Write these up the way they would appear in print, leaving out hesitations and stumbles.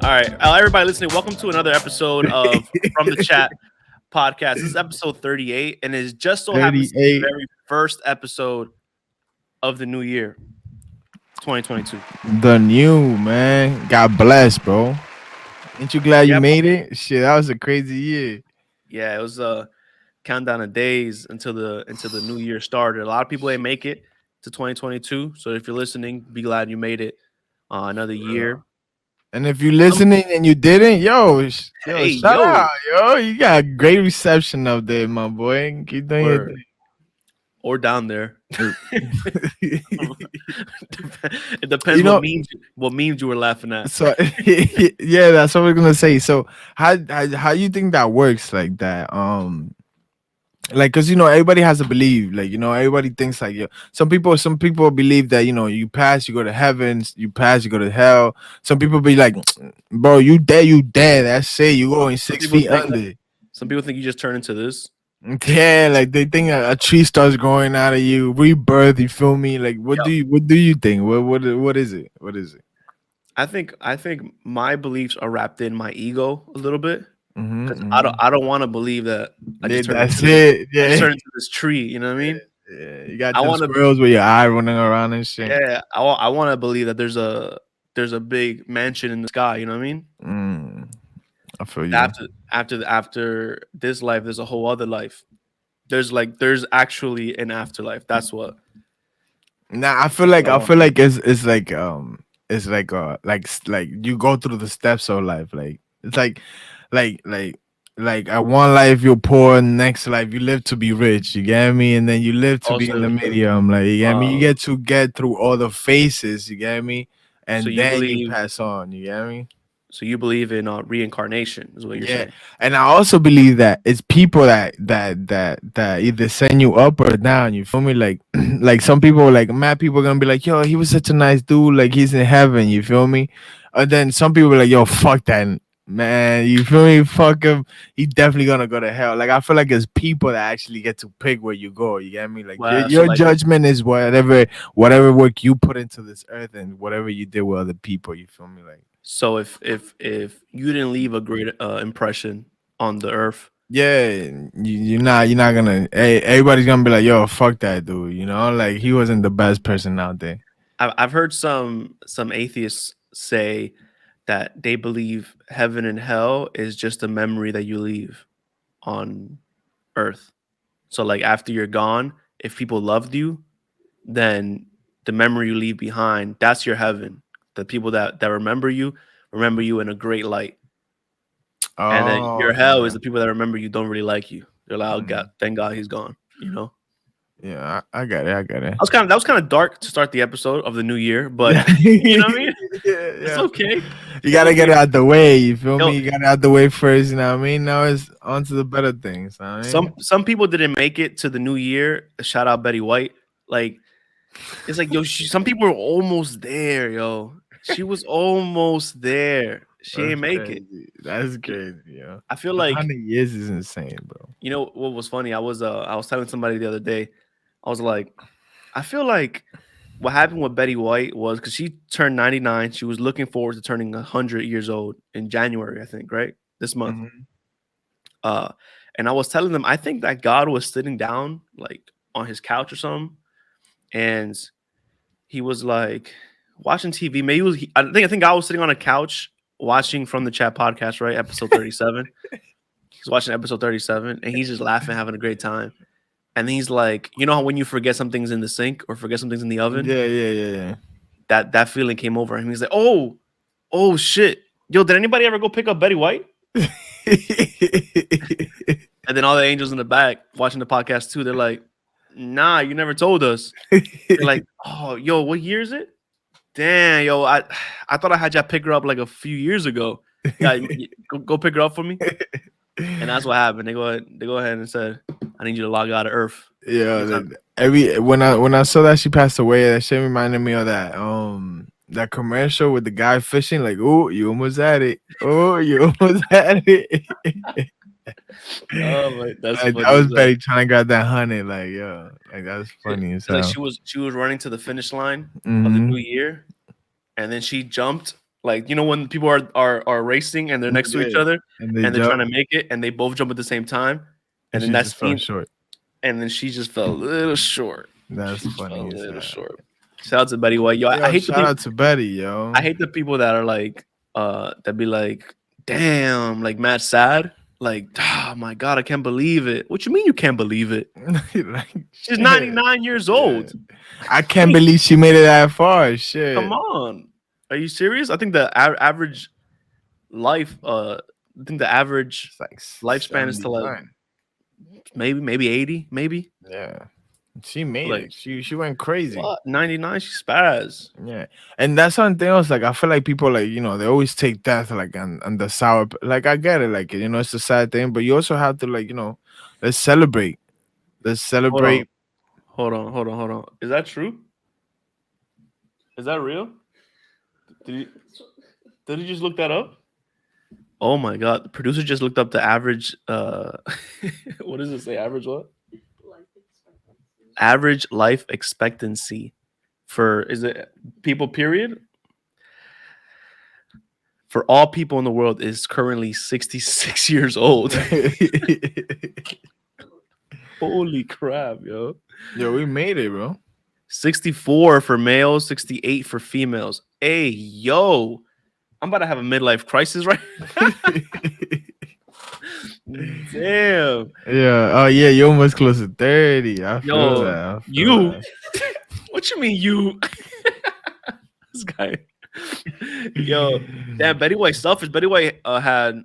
All right, everybody listening, welcome to another episode of From the Chat podcast. This is episode 38, and it just so happens to be the 38. very first episode of the new year, 2022. The new man. God bless, bro. Ain't you glad you Yep. made it? Shit, that was a crazy year. Yeah, it was a countdown of days until the new year started. A lot of people ain't make it to 2022, so if you're listening, be glad you made it another year. And if you listening and you didn't, Hey, shout yo, out, yo. You got great reception up there, my boy. Keep doing your word or down there. thing. It depends You know, what memes you were laughing at. so yeah, that's what we're gonna say. So how you think that works like that? Like, because everybody has a belief, like, everybody thinks like, some people believe that, you pass, you go to heaven, you pass, you go to hell. Some people be like, bro, you dead, that's it, you going Some 6 people feet think under. some people think you just turn into this. Yeah, like they think a tree starts growing out of you, rebirth, you feel me? Like, Yo, what do you think? What is it? I think my beliefs are wrapped in my ego a little bit because I don't Mm-hmm. I don't want to believe that I Yeah, just turned into that's this. it. I just Yeah. turned into this tree. You know what I mean? Yeah, you got I them want to. squirrels with your eye running around and shit. Yeah, I want to believe that there's a big mansion in the sky. You know what I mean? Mm, I feel you. After this life, there's a whole other life. There's actually an afterlife. That's what. Nah, That's what I I want. feel like it's like you go through the steps of life. Like it's like like at one life you're poor, next life you live to be rich. You get me, and then you live to be in Also, the medium. Like you get me, you um, get to get through all the phases. You get me, so and you then you believe pass on. You get me. so you believe in reincarnation is what you're Yeah, saying. and I also believe that it's people that either send you up or down. You feel me? Like, like some people, like mad people, are gonna be like, "Yo, he was such a nice dude. Like he's in heaven." You feel me? And then some people are like, "Yo, fuck that man." You feel me? Fuck him. He definitely gonna go to hell. Like I feel like it's people that actually get to pick where you go. You get me? Like Well, so your like judgment is whatever work you put into this earth and whatever you did with other people. You feel me? Like. so if you didn't leave a great impression on the earth, Yeah, you're not gonna. Everybody's gonna be like, "Yo, fuck that dude." Like he wasn't the best person out there. I've heard some atheists say that they believe heaven and hell is just a memory that you leave on earth. So like after you're gone, if people loved you, then the memory you leave behind, that's your heaven. The people that remember you in a great light. And then Oh your hell is yeah, the people that remember you don't really like you. They're like, oh God, mm, thank God he's gone. You know? yeah. I got it. I got it. That was kind of dark to start the episode of the new year, but Yeah, you know what I mean? yeah, It's yeah. okay. You It's gotta get okay. it out the way. You feel Yo, me? You got it out the way first. You know what I mean? Now it's on to the better things. You know what I mean? some people didn't make it to the new year. Shout out Betty White. Like it's like yo, some people were almost there, yo. She was almost there. She That's ain't make it. crazy. That's crazy. Yeah, I feel a like 100 years is insane, bro. you know what was funny. I was telling somebody the other day. I was like, I feel like what happened with Betty White was because she turned 99. She was looking forward to turning 100 years old in January, I think, right? This month. Hmm. Uh, and I was telling them I think that God was sitting down like on his couch or something, and he was like watching TV. Maybe I think God was sitting on a couch watching From the Chat podcast, right? Episode 37. He's watching episode 37 and he's just laughing, having a great time. And he's like, you know how when you forget something's in the sink or forget something's in the oven? Yeah, yeah, yeah, That feeling came over him. He's like, oh shit. Yo, did anybody ever go pick up Betty White? yeah. And then all the angels in the back watching the podcast too, they're like, nah, you never told us. They're like, oh, yo, what year is it? Damn, yo, I thought I had y'all pick her up like a few years ago. Yeah, go pick her up for me. And that's what happened. They go ahead and said, I need you to log out of Earth. Yeah, Anytime. every when I saw that she passed away, that shit reminded me of that commercial with the guy fishing. Like, oh, you almost had it. Oh, you almost had it. Oh my, that's Like, funny that was as hell. Betty trying to grab that honey. Like, yeah, like that's funny as It's like hell. she was running to the finish line of the Hmm. new year, and then she jumped, Like when people are racing and they're next to each Yeah, other and they and they're trying jump, to make it and they both jump at the same time, and and then she that just fell scene, short. and then she just fell a little short. That's She just fell funny a as little hell. short. Shout out to Betty White. Yo, I Yo, hate the shout people. out to Betty, yo. I hate the people that are like, that be like, damn, like mad sad. Like, oh my god, I can't believe it. What you mean you can't believe it? Like, She's shit. 99 years Yeah. old. I can't believe she made it that far. Come Shit. on. Are you serious? I think the average life, I think the average It's like lifespan is to like 79. maybe 80, maybe. Yeah. She made Like it. She went crazy. what? 99, she spaz. Yeah. And that's something else. Like I feel like people like, they always take death like on the sour like I get it, like it's a sad thing, but you also have to like, let's celebrate. Let's Hold on. celebrate. Hold on. Is that true? Is that real? Did you did you just look that up? Oh my god. The producer just looked up the average what does it say? Average what? Average life expectancy for is it people period? For all people in the world is currently 66 years old. Holy crap, yo. Yo, we made it, bro. 64 for males, 68 for females. Hey, yo. I'm about to have a midlife crisis right. Damn. Yeah. Oh yeah, you're almost close to 30. I feel Yo, that. I feel you. that. What you mean you? This guy. Yo, damn, Betty White selfish. Betty White had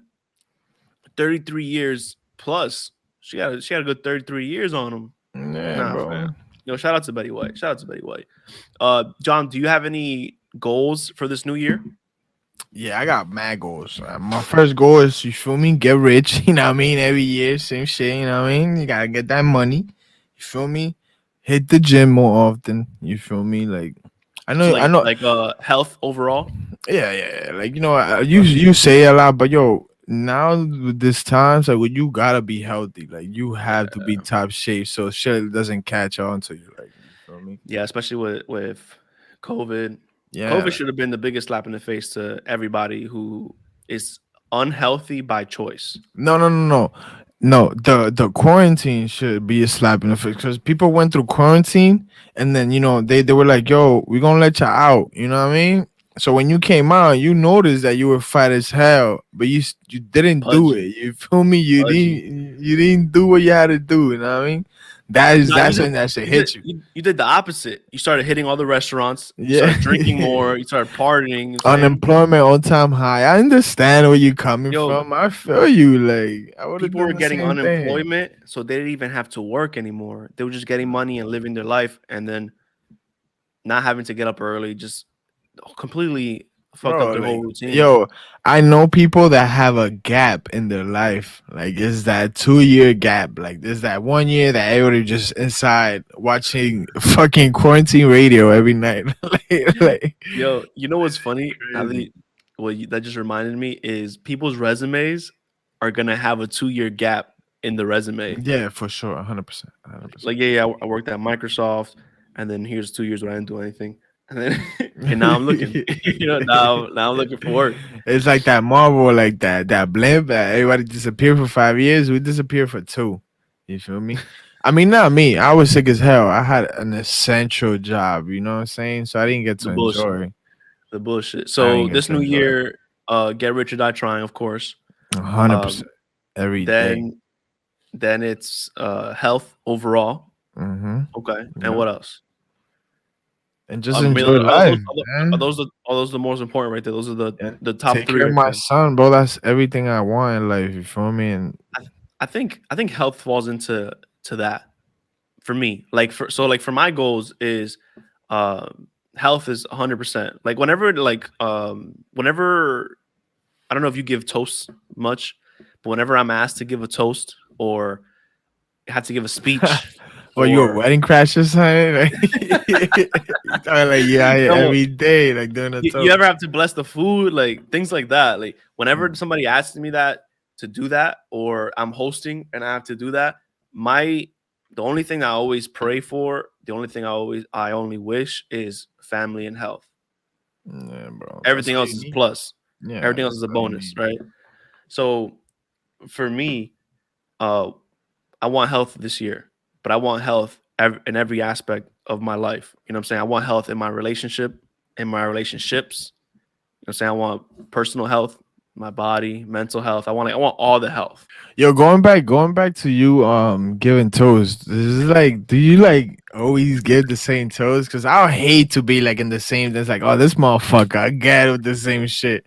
33 years plus. She had a good 33 years on him. Yeah, Nah, bro. fam. Yo, shout out to Betty White. Shout out to Betty White. John, do you have any goals for this new year? Yeah, I got mad goals. My first goal is, you feel me, get rich. You know what I mean? Every year, same shit. You know what I mean? You gotta get that money. You feel me? Hit the gym more often. You feel me? Like, I So know, I know. like health overall. Yeah. Like, you say a lot, but yo, now with this times, like, when you gotta be healthy. Like, you have to be top shape so shit doesn't catch on to you. Like, you feel me? Yeah, especially with COVID. Yeah. COVID should have been the biggest slap in the face to everybody who is unhealthy by choice. No. The quarantine should be a slap in the face because people went through quarantine and then they were like, "Yo, we're gonna let you out." You know what I mean? So when you came out, you noticed that you were fat as hell, but you didn't do Pudgy, it. You feel me? You pudgy. didn't do what you had to do. You know what I mean? No, That's when that shit you did hit you. you did the opposite. You started hitting all the restaurants. You Yeah. started drinking more. You started partying. You know what I'm saying, Unemployment all time high. I understand where you coming yo, from. I feel you. Like I would have people done were the getting same thing. unemployment, so they didn't even have to work anymore. They were just getting money and living their life, and then not having to get up early, just completely fucked up Bro, their whole like, routine. yo, I know people that have a gap in their life. Like, it's that 2 year gap. Like, there's that 1 year that everybody just inside watching fucking quarantine radio every night. like Yo, you know what's funny? Now that crazy. that just reminded me is people's resumes are gonna have a 2 year gap in the resume. Yeah, for sure. 100%. 100%. Like, yeah, I worked at Microsoft, and then here's 2 years where I didn't do anything, and then and now I'm looking. Now I'm looking for work. It's like that Marvel, like that blimp. Everybody disappeared for 5 years. We disappeared for two. You feel me? I mean, not me. I was sick as hell. I had an essential job. You know what I'm saying? So I didn't get The to bullshit. enjoy. The bullshit. I So didn't get this to new enjoy it. year, get rich or die trying, of course. hundred Um, percent every day. then then it's health overall. Mm-hmm. Okay, and Yeah, what else? and just I mean, enjoy life, are man. those the most important right there? Those are And the top take three care of right my there. son, bro. That's everything I want in life. You feel me? And I think health falls into that for me. Like for my goals is health is 100%. Like whenever I don't know if you give toasts much, but whenever I'm asked to give a toast or have to give a speech well, you a or wedding crasher, son? Like, you talking like yeah, no, every day, like doing a you toast. ever have to bless the food, like things like that. Like whenever Mm. somebody asks me that to do that, or I'm hosting and I have to do that, my the only thing I always pray for, the only thing I only wish is family and health. Yeah, bro. That's Everything all else you is need. plus. Yeah, Everything else that's is a all you bonus, need. right? So for me, uh, I want health this year, but I want health in every aspect of my life. You know what I'm saying? I want health in my relationships. You know what I'm saying? I want personal health, my body, mental health. I want all the health. Yo, going back to you giving toast. This is like, do you like always give the same toast? Because I would hate to be like in the same. It's like, oh, this motherfucker, I get it with the same shit.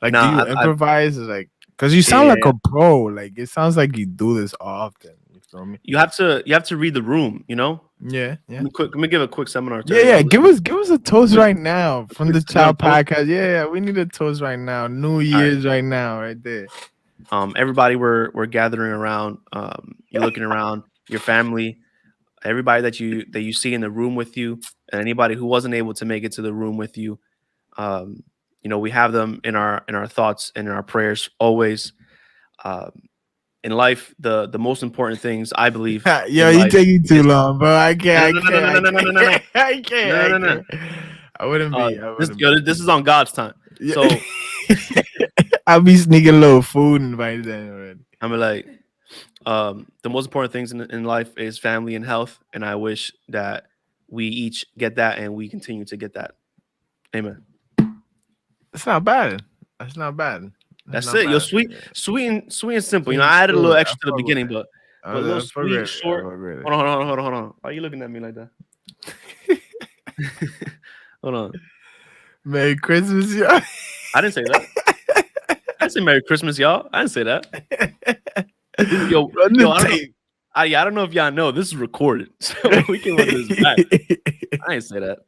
Like, do you Nah, improvise? It's like, because you yeah, sound yeah, like yeah. a pro. Like, it sounds like you do this often. You feel me? You have to read the room. You know. Yeah, yeah. Let me give a quick seminar to Yeah, yeah. everybody Give listening. us a toast right now A from quick, the you want Child to toast? Podcast. Yeah, yeah. We need a toast right now. New All right. Year's right now, right there. Everybody, we're gathering around. You're looking around. Your family, everybody that you see in the room with you, and anybody who wasn't able to make it to the room with you. Um, you know, we have them in our thoughts and in our prayers always. Um, in life, the most important things I believe Yo, in you life taking too is long, bro. I no can't. no I no no can't. no I no no no no no can't. I can't. no I no no. can't. I wouldn't be. I This wouldn't be. this is on God's time. Yeah. So I'll be sneaking a little food and by then already. I'm like, the most important things in life is family and health, and I wish that we each get that and we continue to get that. Amen. That's not bad. That's not bad. That's That's not it. Yo, bad. sweet and simple. You know, Sweet I added a little story. I extra to the fuck with beginning, it. but a little I fuck sweet, with it. I short. fuck with it. Hold on. Why are you looking at me like that? Hold on. Merry Christmas, yo. I didn't say that. I didn't say Merry Christmas, y'all. I didn't say that. Run Yo, the I don't know. tape. I don't know if y'all know this is recorded, so we can run this back. I didn't say that.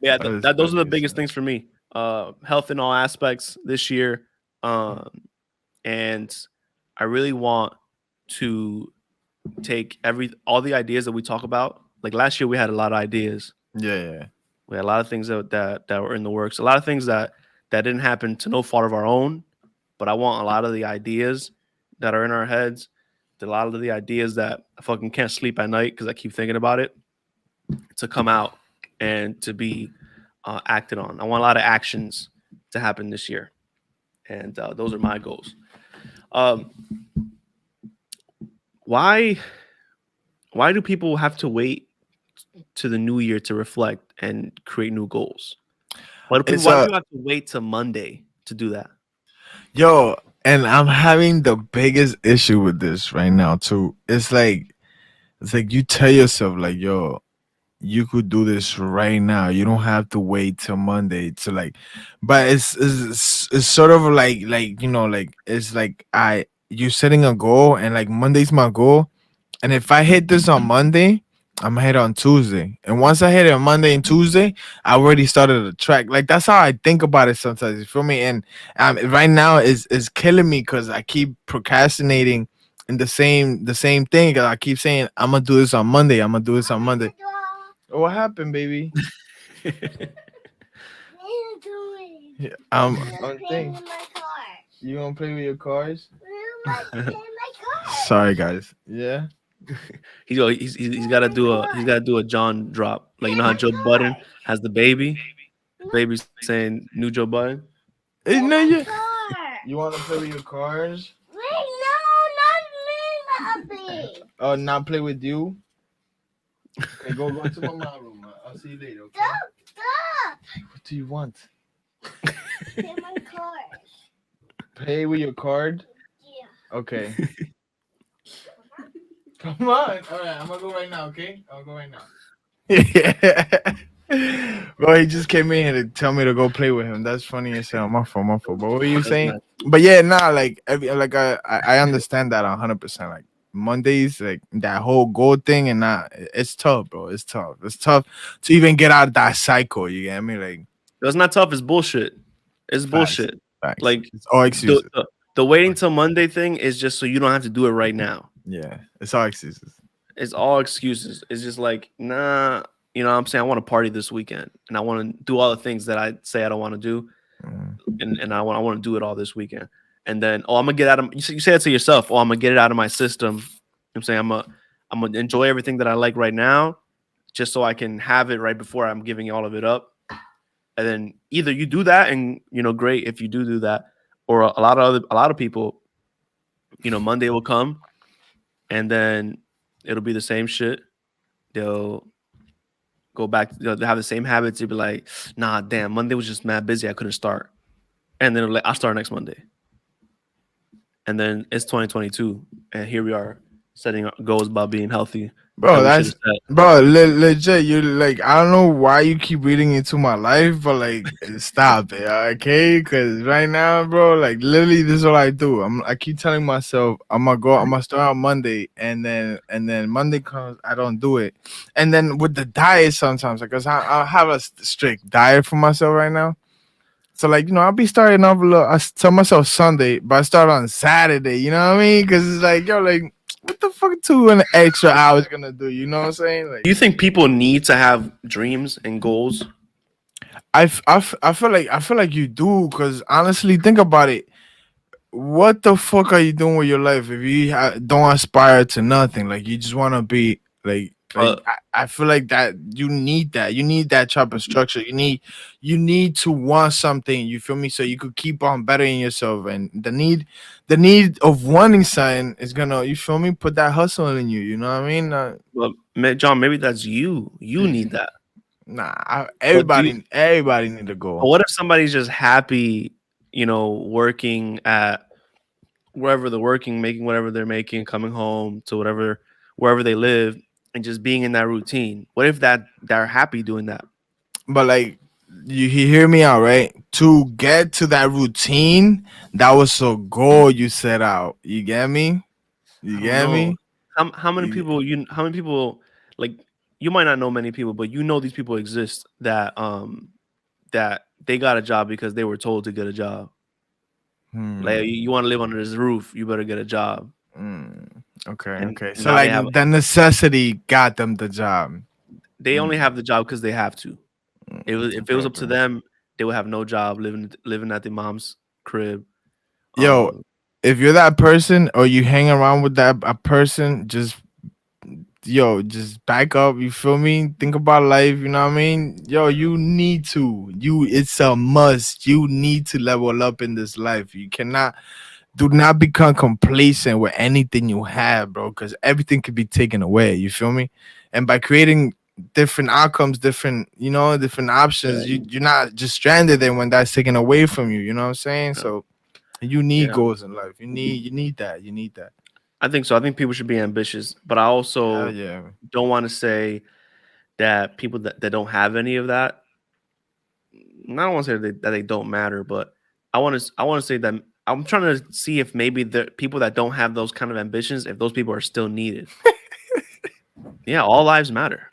Yeah, That's those are the funny, biggest son. things for me. Health in all aspects this year, um, and I really want to take all the ideas that we talk about. Like last year, we had a lot of ideas. Yeah, yeah. We had a lot of things that were in the works. A lot of things that didn't happen to no fault of our own. But I want a lot of the ideas that are in our heads, a lot of the ideas that I fucking can't sleep at night because I keep thinking about it, to come out and to be acted on. I want a lot of actions to happen this year, and those are my goals. Um, why why do people have to wait to the new year to reflect and create new goals? It's Why do people have to wait till Monday to do that? yo, and I'm having the biggest issue with this right now too. It's like you tell yourself like, yo, you could do this right now. You don't have to wait till Monday to like, but it's sort of like you know like it's like I you setting a goal and like Monday's my goal, and if I hit this on Monday, I'm gonna hit on Tuesday. And once I hit it on Monday and Tuesday, I already started a track. Like that's how I think about it sometimes. You feel me? And right now is killing me because I keep procrastinating in the same thing. 'Cause I keep saying I'm gonna do this on Monday. I'm gonna do this on Monday. Oh, what happened, baby? Yeah, on thing. You gonna play with your cars? Sorry, guys. Yeah. He's got to do a John drop. Like you know how Joe Budden has the baby. The baby's saying new Joe Budden. No, you. You want to play with your cars? Oh, not play with you? Okay, go to my mom room. I'll see you later. Okay. What do you want? Play with your card. Okay. Come on. All right, I'm gonna go right now. Okay, I'll go right now. Yeah. Bro, he just came in here to tell me to go play with him. That's funny as hell. My fault, my fault. But what were you That's saying? nice. But yeah, nah, like I understand that 100%. Like Mondays, like that whole goal thing, and it's tough, bro. It's tough. It's tough to even get out of that cycle. You get me? Like It's not tough. It's bullshit. It's facts, bullshit. facts. Like It's all the, excuses. the the waiting till Monday thing is just so you don't have to do it right now. Yeah, it's all excuses. It's all excuses. It's just like, nah, you know what I'm saying? I want to party this weekend and I want to do all the things that I say I don't want to do. Mm. And I want to do it all this weekend. And then, oh, I'm gonna get out of you say it to yourself, oh, I'm gonna get it out of my system. You know what I'm saying I'm gonna enjoy everything that I like right now, just so I can have it right before I'm giving all of it up. And then either you do that, and great if you do that, or a lot of people, Monday will come, and then it'll be the same shit. They'll go back. They'll have the same habits. They'll be like, "Nah, damn, Monday was just mad busy. I couldn't start." And then I'll start next Monday. And then it's 2022, and here we are setting goals about being healthy that Bro, we should have that's set. bro, legit. You like, I don't know why you keep reading into my life, but like, stop it, okay? Because right now, bro, like, literally, this is what I do. I keep telling myself I'm gonna start on Monday, and then Monday comes, I don't do it, and then with the diet sometimes, because I have a strict diet for myself right now. So like, I'll be starting off a little. I tell myself Sunday, but I start on Saturday. You know what I mean? Because it's like, yo, like, what the fuck 2 extra hours gonna do? You know what I'm saying? Do Like, you think people need to have dreams and goals? I feel like you do. Because honestly, think about it. What the fuck are you doing with your life if you don't aspire to nothing? Like, you just want to be like But I feel like that you need that type of structure. You need to want something. You feel me? So you could keep on bettering yourself, and the need of wanting something is gonna, you feel me, put that hustle in you. You know what I mean? John, maybe that's you. You need that. Nah, But everybody need to go. what if somebody's just happy, working at wherever they're working, making whatever they're making, coming home to wherever they live, and just being in that routine? What if they're happy doing that? But like, you hear me out, right? To get to that routine, that was a goal you set out. You get me? I You don't get know. me? How many You, people like you might not know many people, but these people exist that they got a job because they were told to get a job. Like you hmm. want to live under this roof, you better get a job. Okay, And okay. So now like, the necessity got them the job. they only Mm, have the job because they have to. If it okay, was up to okay. them, they would have no job living at their mom's crib. Yo, Um, if you're that person or you hang around with that a person, just back up. You feel me? Think about life. You know what I mean? Yo, you need to. It's a must. You need to level up in this life. You cannot. Do not become complacent with anything you have, bro, because everything could be taken away. You feel me? And by creating different outcomes, different yeah, options, you're not just stranded there when that's taken away from you. You know what I'm saying? yeah, So you need yeah. goals in life. You need that. You need that. I think so. I think people should be ambitious, but I Hell also yeah. don't want to say that people that don't have any of that. I don't want to say that they don't matter, but I want to say that I'm trying to see if maybe the people that don't have those kind of ambitions, if those people are still needed. Yeah, all lives matter.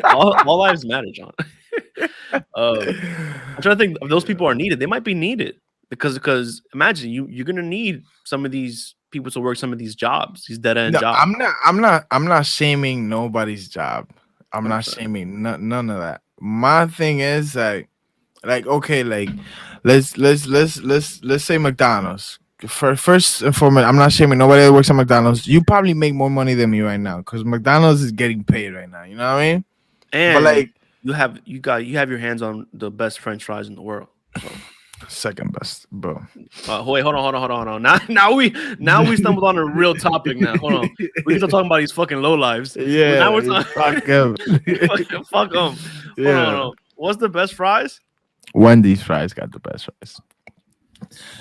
all lives matter, John. I'm trying to think if those people are needed. They might be needed because imagine you're gonna need some of these people to work some of these jobs, these dead end No, jobs. I'm not shaming nobody's job. I'm not 100%. shaming none of that. My thing is like, okay, like, let's say McDonald's. First and foremost, I'm not shaming nobody that works at McDonald's. You probably make more money than me right now because McDonald's is getting paid right now. You know what I mean? But And like, you have your hands on the best French fries in the world. So second best, bro. wait, hold on. Now we stumbled on a real topic. Now hold on, we can start talking about these fucking low lives. Now we're Yeah, talking. fuck him. Fuck them. Hold Yeah. on. What's the best fries? Wendy's fries got the best fries.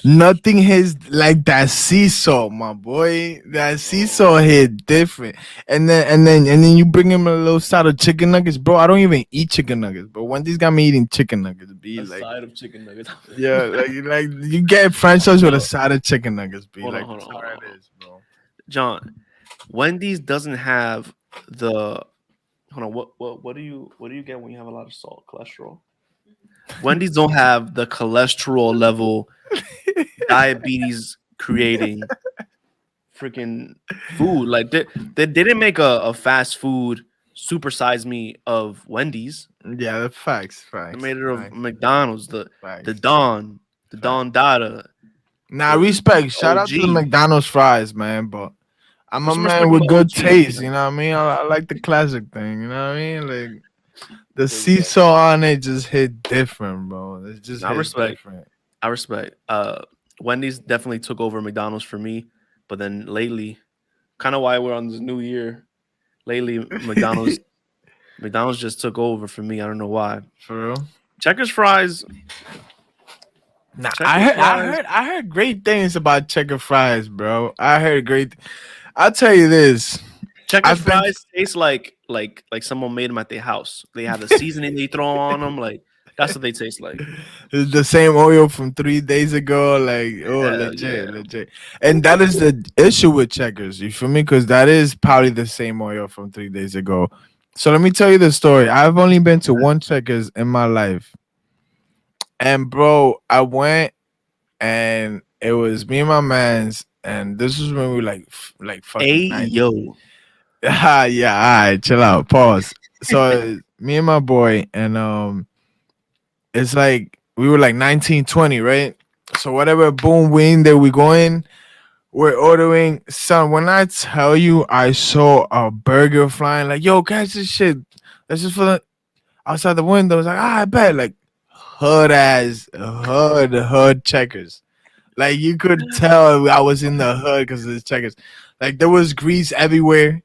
Nothing hits like that sea salt, my boy. That sea Oh, salt hit different. And then you bring him a little side of chicken nuggets, bro. I don't even eat chicken nuggets, but Wendy's got me eating chicken nuggets. Be a like, side of chicken nuggets. yeah, like you get French toast with a Yo, side of chicken nuggets. Be hold on, like, hold that's on, how hold on, it hold on. is, bro. John, Wendy's doesn't have the. Hold on. What do you get when you have a lot of salt? Cholesterol. Wendy's don't have the cholesterol level, diabetes creating freaking food. Like they didn't make a fast food supersize me of Wendy's. Yeah, the facts, They facts, made it of facts, McDonald's, the facts, Don, the Don facts. Dada, Nah, the respect. Shout out to the OG. McDonald's fries, man. But I'm Put a some man respect on with the good OG. taste. You know what I mean? I like the classic thing. You know what I mean? Like, The Good stuff. seesaw on it just hit different, bro. It just And I hit respect. different. I respect. Wendy's definitely took over McDonald's for me, but then lately, kind of why we're on this new year. Lately, McDonald's just took over for me. I don't know why. For real. Checkers fries. Nah, Checkers fries. I heard great things about checker fries, bro. I heard great. I'll tell you this. Checkers I've been fries taste like someone made them at their house. They have the seasoning they throw on them. Like that's what they taste like. it's the same oil from 3 days ago. Like, oh, Hell yeah. legit, legit. And that is the issue with checkers. You feel me? Because that is probably the same oil from 3 days ago. So let me tell you the story. I've only been to one checkers in my life, and bro, I went and it was me and my man's, and this was when we were like fucking Hey nine. yo. Ah, yeah, all right, chill out, pause. So me and my boy, and it's like we were like 19, 20, right? So whatever, boom, we in there, we going, we're ordering. Son, when I tell you, I saw a burger flying, like, yo, catch this shit. That's just for the outside the window. It's like, I bet, like hood checkers. Like you could tell I was in the hood because of the checkers. Like there was grease everywhere.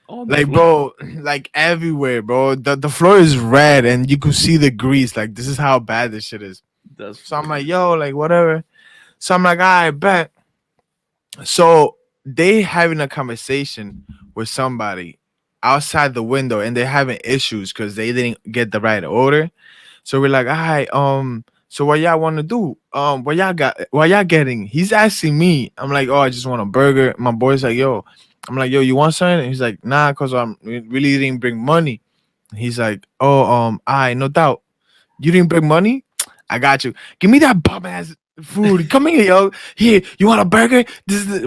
On the Like floor. bro, like everywhere, bro. The floor is red and you could see the grease. Like this is how bad this shit is. That's So I'm funny. like, yo, like whatever. So I'm like, I bet. So they having a conversation with somebody outside the window and they're having issues because they didn't get the right order. So we're like, all right, so what y'all want to do? What y'all getting? He's asking me. I'm like, oh, I just want a burger. My boy's like, yo, I'm like, yo, you want something? And he's like, nah, cause I'm really didn't bring money. He's like, oh, I no doubt. You didn't bring money? I got you. Give me that bum ass food. Come here, yo. Here, you want a burger?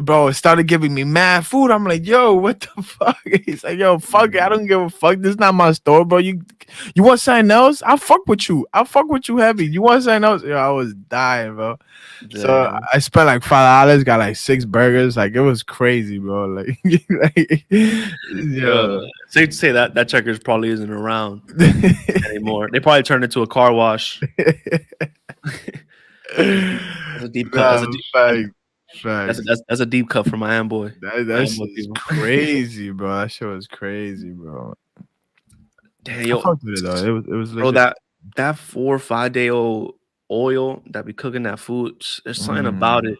Bro. It started giving me mad food. I'm like, yo, what the fuck? He's like, yo, fuck it. I don't give a fuck. This is not my store, bro. You want something else? I'll fuck with you. I'll fuck with you heavy. You want something else? Yo, I was dying, bro. So Damn. I spent like $5, got like 6 burgers. Like it was crazy, bro. Like, like Uh, yo. safe to say that checkers probably isn't around anymore. They probably turned into a car wash. That's a deep. That's a deep cut. Nah, fact, fact. That's a deep cut for my boy. That My boy shit is people. crazy, bro. That shit was crazy, bro. Damn, I yo, fucked with it though. It was bro, legit. that 4 or 5 day old oil that be cooking that food. There's something about Mm. it.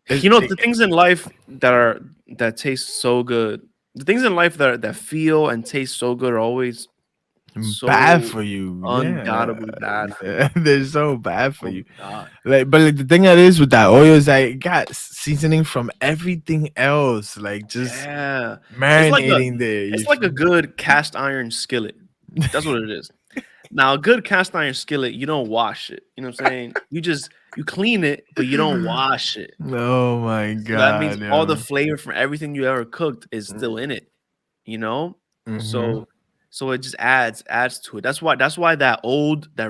It's You know, the things in life that taste so good. The things in life that feel and taste so good are always bad so for you. Yeah. undoubtedly bad for you. Yeah, they're so bad for Oh you. God. Like, but like the thing that is with that oil is that it got seasoning from everything else, like just Yeah. It's like a marinating there. You it's like a feel good cast iron skillet. That's what it is. Now, a good cast iron skillet, you don't wash it. You know what I'm saying? You clean it, but you don't me? wash it. Oh my So that means god, all the yo. flavor from everything you ever cooked is still in it, you know? Mm-hmm. So it just adds to it. That's why that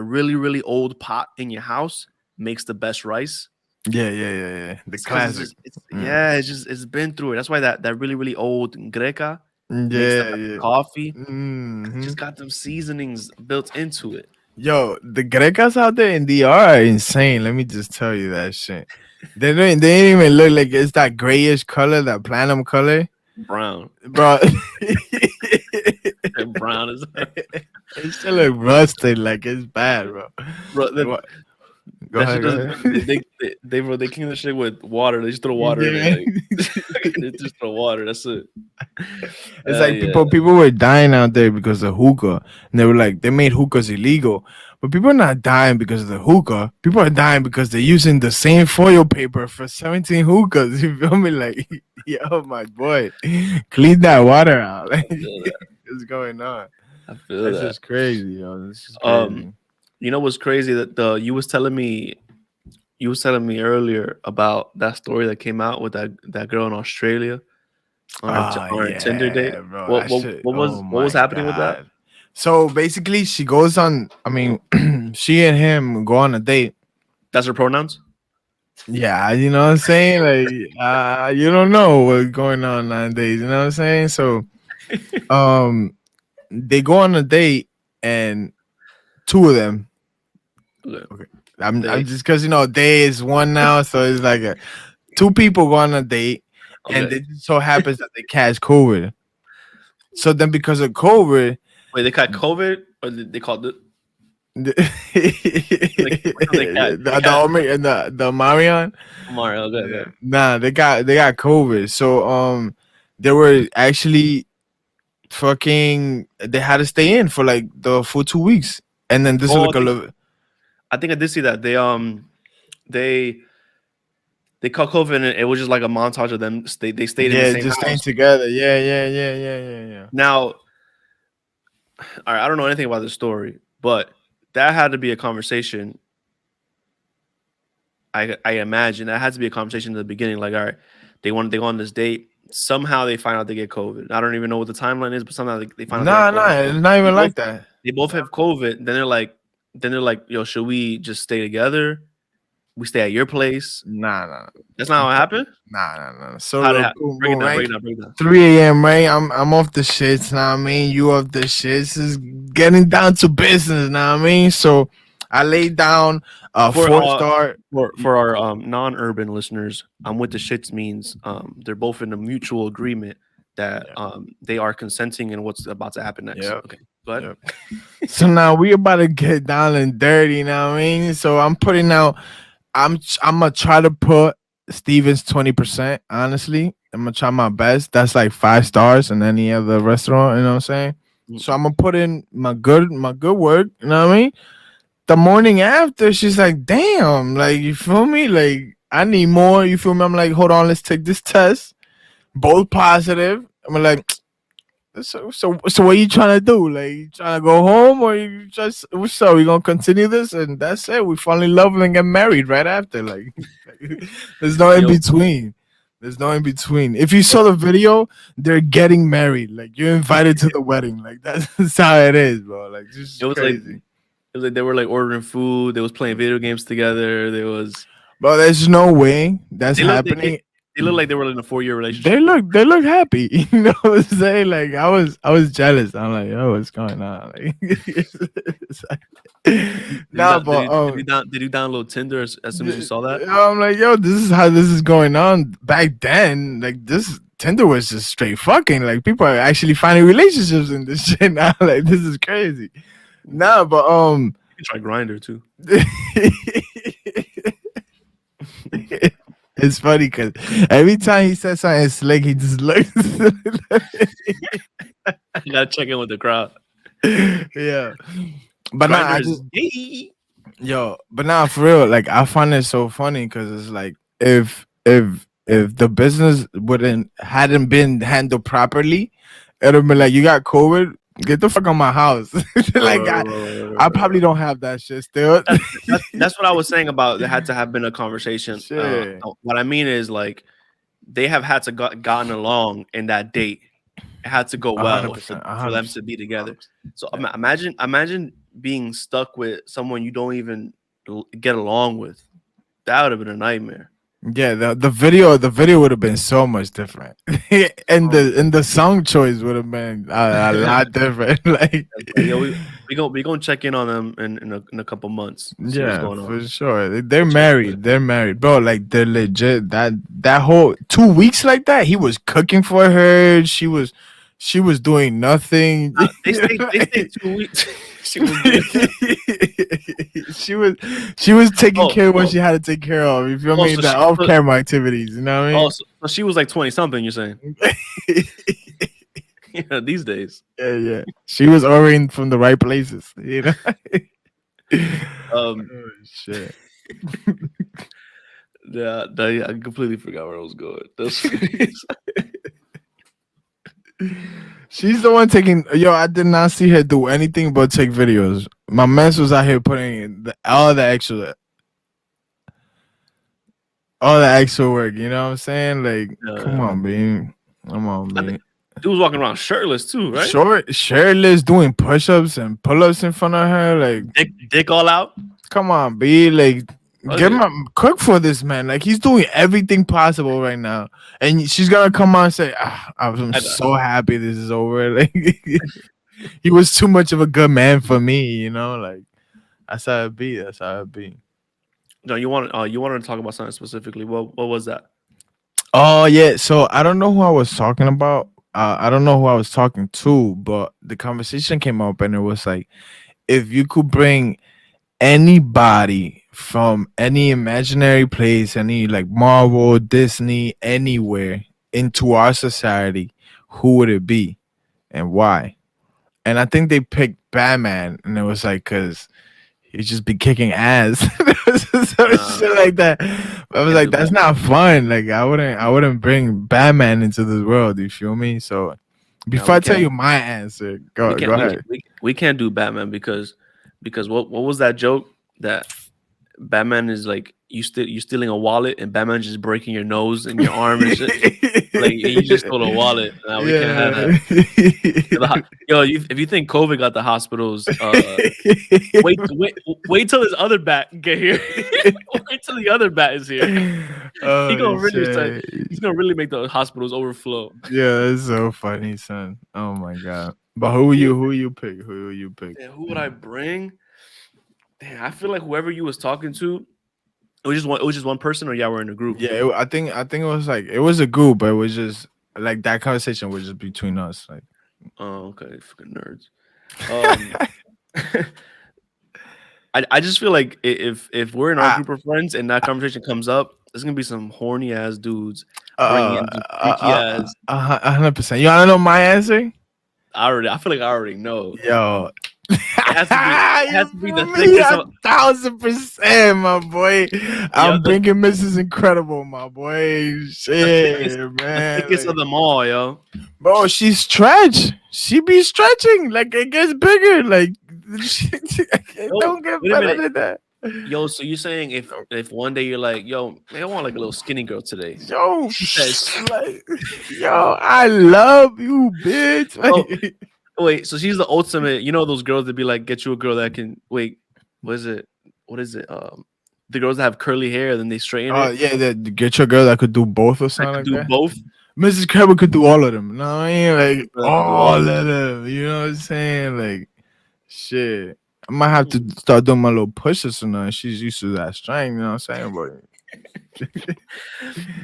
really, really old pot in your house makes the best rice. Yeah, yeah, yeah, yeah. The It's because classic. it's Mm. yeah, it's been through it. That's why that really, really old Greca makes the Yeah, best yeah. coffee. It Hmm. just got them seasonings built into it. Yo, the Grecas out there in DR are insane. Let me just tell you that shit. They don't even look like it's that grayish color, that platinum color, Brown. bro. And brown is It still look rusted, like it's bad, bro. bro. What? Go That shit ahead, go doesn't. ahead. They clean the shit with water. They just throw water in it. Yeah. Like they just throw water. That's it. It's like Yeah. people were dying out there because of hookah, and they were like they made hookahs illegal, but people are not dying because of the hookah. People are dying because they're using the same foil paper for 17 hookahs. You feel me? Like, yo, my boy, clean that water out. Like, I feel that. what's going on? I feel That's that. just crazy, yo. This is Um, crazy. you know what's crazy that the you was telling me earlier about that story that came out with that girl in Australia Oh on her Tinder date. yeah, bro. That shit. Oh What was my happening with that? god. So basically, she goes on. I mean, she and him go on a date. That's her pronouns. Yeah, you know what I'm saying? Like, you don't know what's going on nowadays. You know what I'm saying? So, um, they go on a date, and two of them. Okay. Okay, I'm They just because day is one now, so it's like two people go on a date, and okay. it just so happens that they catch COVID. So then, because of COVID, Wait, they caught COVID or they called it the which one they cat? They the cat the Marion, Mario. Okay, yeah, okay. nah, they got COVID. So they were actually fucking. They had to stay in for like the full 2 weeks, and then this is Oh, like a little. I think I did see that they they caught COVID and it was just like a montage of them. They stayed in the Yeah, same just staying house. together. Yeah, yeah, yeah, yeah, yeah, yeah. Now, all right, I don't know anything about this story, but that had to be a conversation. I imagine that had to be a conversation in the beginning. Like, all right, they go on this date. Somehow they find out they get COVID. I don't even know what the timeline is, but somehow they find out they got Nah, COVID. nah, it's not They even both like that. they both have COVID. Then they're like, yo, should we just stay together? We stay at your place. Nah, nah, That's not how it happened. nah, nah, nah. So How did it look, happen? boom, Break it boom, down. right? Break it down. Break it down. 3 a.m. right? I'm off the shits. Now I mean, you off the shits. Is getting down to business. Now I mean, so I laid down a For 4 star. for our non-urban listeners, with the shits means they're both in a mutual agreement that Yeah, they are consenting in what's about to happen next. yep, Okay, go ahead. yep. So now we about to get down and dirty. Now I mean, so I'm putting out. I'm gonna try to put Steven's 20%. Honestly, I'm gonna try my best. That's like 5 stars in any other restaurant. You know what I'm saying? Mm, So I'm gonna put in my good word. You know what I mean? The morning after, she's like, "Damn, like you feel me? Like I need more. You feel me?" I'm like, "Hold on, let's take this test. Both positive." I'm like, so what you trying to do? Like you trying to go home or you just what's up? We gonna continue this and that's it. We fall in love and get married right after. Like there's no in Yo, between. There's no in between. If you saw the video, they're getting married. Like you're invited to the wedding. Like that's how it is, bro. Like this is it was like crazy. they were like ordering food. They was playing video games together. Bro, there's no way that's They, happening. they looked like they were in a 4 year They relationship. look they look happy. You know what I'm saying? Like I was jealous. I'm like, yo, what's going on? Like, it's like- nah, but Did you download Tinder as soon as you saw that? I'm like, yo, this is how this is going on. Back then, like this Tinder was just straight fucking. Like people are actually finding relationships in this shit now. Like this is crazy. Nah, but You can try Grinder too. it's funny because every time he says something slick, he just looks. You gotta check in with the crowd. Yeah, but nah, Grinder I is just gay. but nah, for real, like I find it so funny because it's like if the business wouldn't hadn't been handled properly, it'd be like you got COVID, get the fuck out my house. Like I probably don't have that shit still. That's what I was saying about there had to have been a conversation. Shit, What I mean is like they have had to gotten along in that date. It had to go a hundred well percent, a for hundred them to percent. be together. So Yeah. imagine being stuck with someone you don't even get along with. That would have been a nightmare. Yeah, the video would have been so much different, and the song choice would have been a lot different. Like, Like, yo, we gonna check in on them in a couple months, see what's yeah, going on. for sure. They're We'll check in. married. They're married, bro. Like they're legit. That whole 2 weeks like that, he was cooking for her. She was doing nothing. They stayed 2 weeks. She was doing that. she was she was taking Oh, care of what she had to take care of. You feel oh, me? The off camera activities. You know what I oh, so she was like 20 something. You're saying? mean? Yeah, these days. Yeah, yeah. She was ordering from the right places, you know. Um, Oh shit. yeah, I completely forgot where I was going. She's the one taking. Yo, I did not see her do anything but take videos. My mess was out here putting in all the extra work. You know what I'm saying? Like, come on, bean. Come on, I think bean. dude was walking around shirtless too, right? Shirtless, doing push-ups and pull-ups in front of her. Like, Dick all out. come on, B. Like, Okay. cook for this man. Like, he's doing everything possible right now, and she's gonna come on and say, "I'm so happy this is over." Like, he was too much of a good man for me. Like that's how it be. That's how it be. No, you wanted to talk about something specifically. What was that? Oh yeah. So I don't know who I was talking about. I don't know who I was talking to, but the conversation came up, and it was like, if you could bring anybody from any imaginary place, any like Marvel, Disney, anywhere into our society, who would it be and why? And I think they picked Batman, and it was like because he just be kicking ass, some Uh, shit like that. I was can't like, do that's that. not fun. Like I wouldn't bring Batman into this world. You feel me? So No, before I tell you my answer, we go can't, we ahead. can't, we can't do Batman because what was that joke that Batman is like you stealing a wallet and Batman just breaking your nose and your arm and shit. Like you just stole a wallet. Nah, we can't have that. Yeah. Yo, if you think COVID got the hospitals, wait till this other bat get here. Wait till the other bat is here. He Oh gonna really start. shit. He's gonna really make the hospitals overflow. Yeah, that's so funny, son. Oh my god. But who Yeah, you who you pick? Who you pick? man, who would I bring? Damn, I feel like whoever you was talking to, it was just one. It was just one person, or yeah, we're in a group. Yeah, I think it was like it was a group, but it was just like that conversation was just between us. Like Oh, okay, fucking nerds. Um, I just feel like if we're in our I, group of friends and that conversation comes up, there's gonna be some horny ass dudes bringing uh, in some freaky ass. 100%. You wanna know my answer? I feel like I already know. Yo, It has to be. It has you to be feel the me? thickest of. 1,000%, my boy. Yeah, I'm bringing Mrs. Incredible, my boy. the Shit, thickest, the man. thickest of Like, them all, yo. bro, she stretch. She be stretching. Like it gets bigger. Like it Yo, don't get wait a better minute, than that. yo. So you saying if one day you're like, yo, man, I want like a little skinny girl today. Yo, She says, like, yo, I love you, bitch. oh, Like, wait, so she's the ultimate. You know those girls that be like, get you a girl that can wait. What is it? What is it? The girls that have curly hair, then they straighten oh it. yeah, get your girl that could do both or I something could like do that. both. Mrs. Kerber could do all of them. No, I mean Girl like that could do all all of of them. them. You know what I'm saying? Like shit. I might have to Hmm. start doing my little pushes or nothing. She's used to that strength, you know what I'm saying? But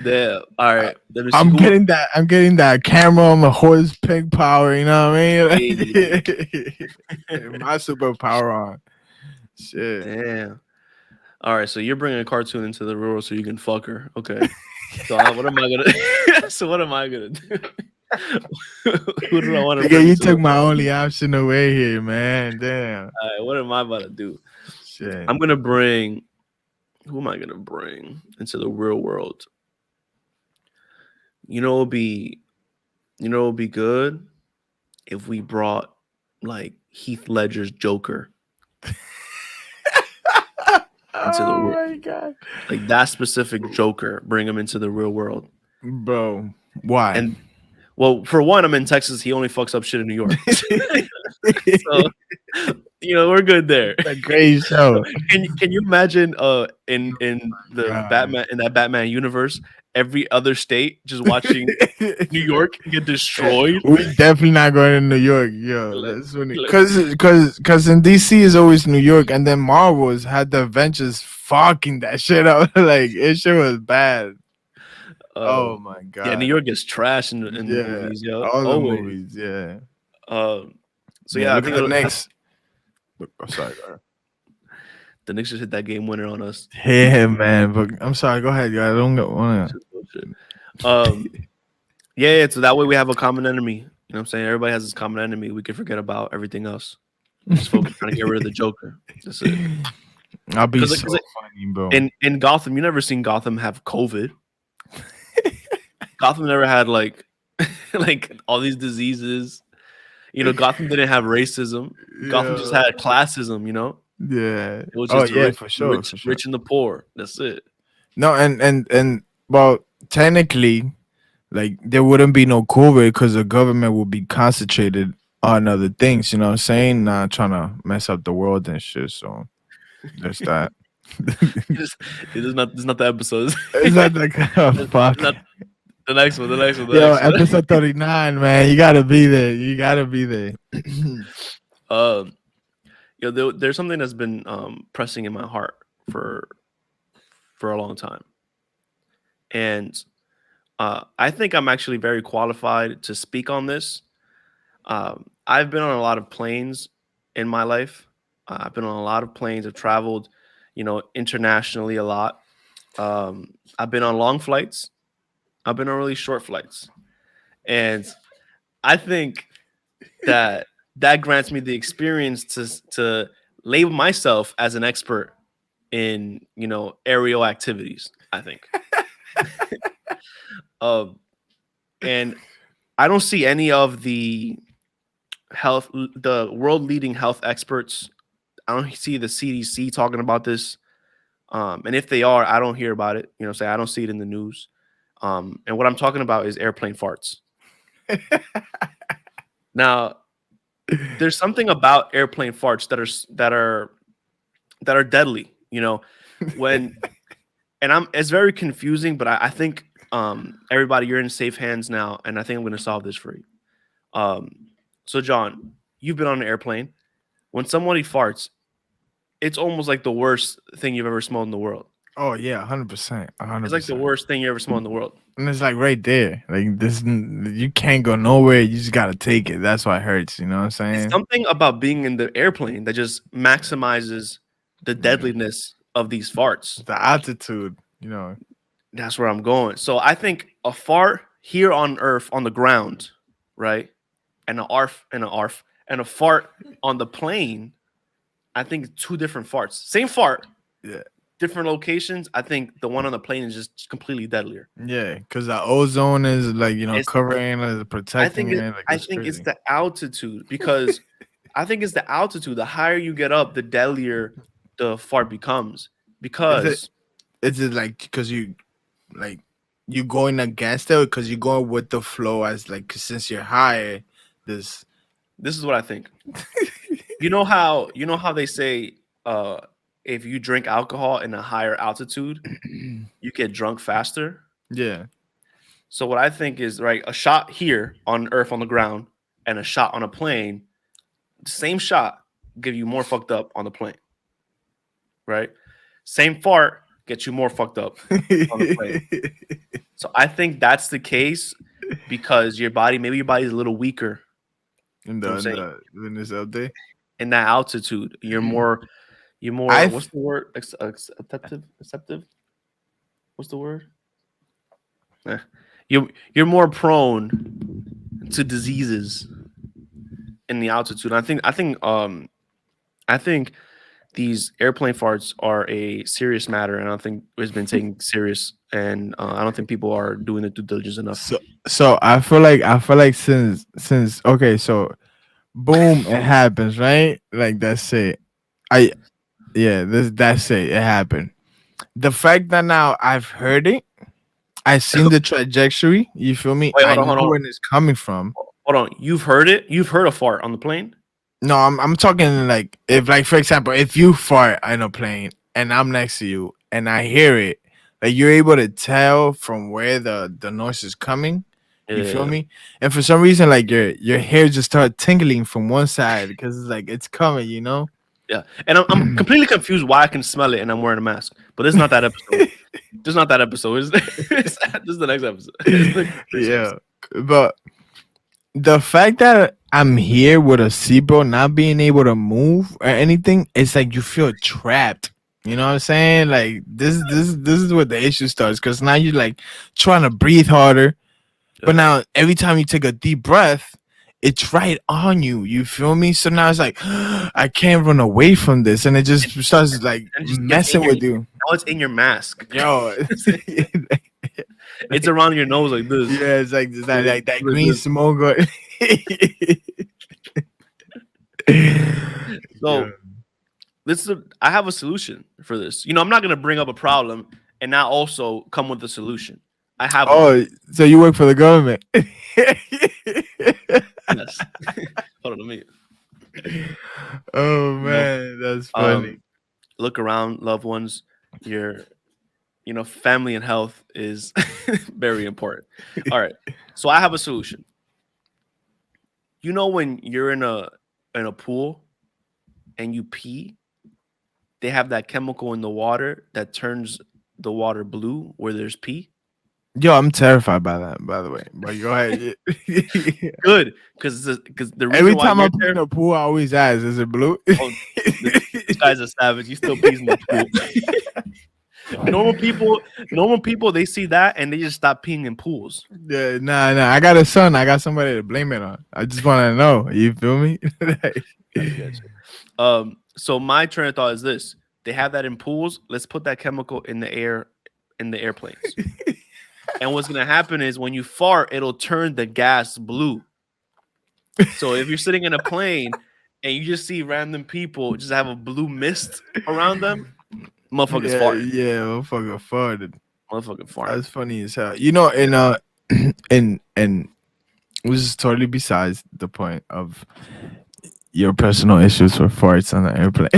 There. All I- right. Let me see I'm who. getting that. I'm getting that camera on my horse pig power. You know what I mean? Hey, My superpower on. Shit. damn. All right. So you're bringing a cartoon into the rural so you can fuck her. Okay. So what am I gonna? So what am I gonna do? Who do I want to Nigga, bring you into the? took my only option away here, man. Damn. All right. What am I about to do? Shit. I'm gonna bring. Who am I gonna bring into the real world? You know, it'll be. You know, it'll be good if we brought like Heath Ledger's Joker into the Oh world. my god. Like that specific Joker, bring him into the real world. Bro, why? And well, for one, I'm in Texas. He only fucks up shit in New York. So we're good there. A great show. Can you imagine in the God. Batman in that Batman universe, every other state just watching New York get destroyed? We definitely not going to New York, yo. Like, That's funny. like, Cause in DC is always New York, and then Marvels had the Avengers fucking that shit up. Like it shit was bad. Oh my yeah, New god. York gets trash in the Yeah, movies, yo. all the Always. movies. Yeah. So Yeah. yeah, I Look at think the Knicks. Look, I'm sorry. the Knicks just hit that game winner on us. Yeah, man. But I'm sorry. Go ahead, guys. I don't get one. Just bullshit. Yeah, so that way we have a common enemy. You know what I'm saying? Everybody has this common enemy. We can forget about everything else. Just focus trying to get rid of the Joker. That's it. I'll be 'Cause, so like, funny, bro. in Gotham, you never seen Gotham have COVID. Gotham never had like like all these diseases. Gotham didn't have racism. Gotham just Yeah. had classism. Yeah. It was Oh just yeah, rich, for sure. rich, For sure. rich and the poor. That's it. No, and well, technically, like there wouldn't be no COVID because the government would be concentrated on other things. You know what I'm saying? Not trying to mess up the world and shit. So there's that. It is not. It's not the episode. It's not that kind of It's fuck. not. The next one. The next one. The Yo, next one. episode 39, man. You gotta be there. You gotta be there. um, there's something that's been pressing in my heart for for a long time, and I think I'm actually very qualified to speak on this. I've been on a lot of planes in my life. I've been on a lot of planes. I've traveled, internationally a lot. I've been on long flights. I've been on really short flights, and I think that that grants me the experience to label myself as an expert in aerial activities. I think, um, and I don't see any of the world leading health experts. I don't see the CDC talking about this. And if they are, I don't hear about it. Say I don't see it in the news. And what I'm talking about is airplane farts. Now, there's something about airplane farts that are deadly. When and it's very confusing, but I think everybody, you're in safe hands now, and I think I'm going to solve this for you. Um, so John, you've been on an airplane. When somebody farts, it's almost like the worst thing you've ever smelled in the world. Oh yeah, 100%, It's like the 100%. worst thing you ever smelled in the world. And it's like right there. Like this, you can't go nowhere. You just gotta take it. That's why it hurts. You know what I'm It's saying? something about being in the airplane that just maximizes the Yeah. deadliness of these farts. The altitude. You know. That's where I'm going. So I think a fart here on Earth on the ground, right, and and a fart on the plane. I think two different farts, same fart, Yeah. different locations. I think the one on the plane is just completely deadlier. Yeah, because the ozone is like It's covering it, I protecting think it. Like I it's think it's crazy. the altitude because I think it's the altitude. The higher you get up, the deadlier the fart becomes Is it? because Is it like because like you going against it because you're going with the flow as like 'cause since you're higher, this. this is what I think. You know how they say if you drink alcohol in a higher altitude, you get drunk faster. Yeah. So what I think is right, a shot here on Earth on the ground and a shot on a plane, the same shot give you more fucked up on the plane, right? Same fart gets you more fucked up on the plane. So I think that's the case because maybe your body's a little weaker. in You know what the I'm in saying? the when it's up there. In that altitude, you're more. I What's the word? Acceptive. What's the word? Eh. You're more prone to diseases in the altitude. I think these airplane farts are a serious matter, and I don't think it's been taken serious. And I don't think people are doing the due diligence enough. so I feel like since okay, so boom, it happens, right? Like that's it. I Yeah, that's it. It happened. The fact that now I've heard it, I've seen the trajectory. You feel me? Wait, I hold on, hold know on, where it's coming from. hold on. You've heard it. You've heard a fart on the plane. No, I'm talking like if like for example, if you fart in a plane and I'm next to you and I hear it, like you're able to tell from where the noise is coming. You feel Yeah, me? And for some reason, like your hair just start tingling from one side because it's like it's coming, you know? yeah. And I'm completely confused why I can smell it and I'm wearing a mask. But this is not that episode. This is not that episode. This is the next episode. It's the next Yeah. episode. But the fact that I'm here with a seatbelt not being able to move or anything, it's like you feel trapped. You know what I'm saying? Like this is where the issue starts because now you're like trying to breathe harder, but Yeah. now every time you take a deep breath, it's right on you. You feel me? So now it's like I can't run away from this, and it just starts like And it just gets in messing your with you. now it's in your mask. Yo, It's around your nose like this. yeah, it's like that Yeah, like that like green this. smoke. Yeah. So I have a solution for this. I'm not gonna bring up a problem and not also come with a solution. I have one. Oh, so you work for the government? Yes. Hold on, let me. Oh You know, man, that's funny. um, look around, loved ones. Your family and health is very important. All right. So I have a solution. When you're in a pool and you pee, they have that chemical in the water that turns the water blue where there's pee. Yo, I'm terrified by that, by the way. But go ahead. Good, because the Every reason why time I you're pee in there, the pool, I always ask, is it blue? oh, this guy's a savage. He still pees in the pool. Normal people, they see that and they just stop peeing in pools. Yeah, nah. I got a son. I got somebody to blame it on. I just want to know. You feel me? I get you. So my train of thought is this: they have that in pools. Let's put that chemical in the air, in the airplanes. And what's gonna happen is when you fart, it'll turn the gas blue. So if you're sitting in a plane and you just see random people just have a blue mist around them, motherfuckers farting. yeah, motherfucker farted. Motherfucking farting. That's funny as hell. In and this is totally besides the point of your personal issues with farts on the airplane.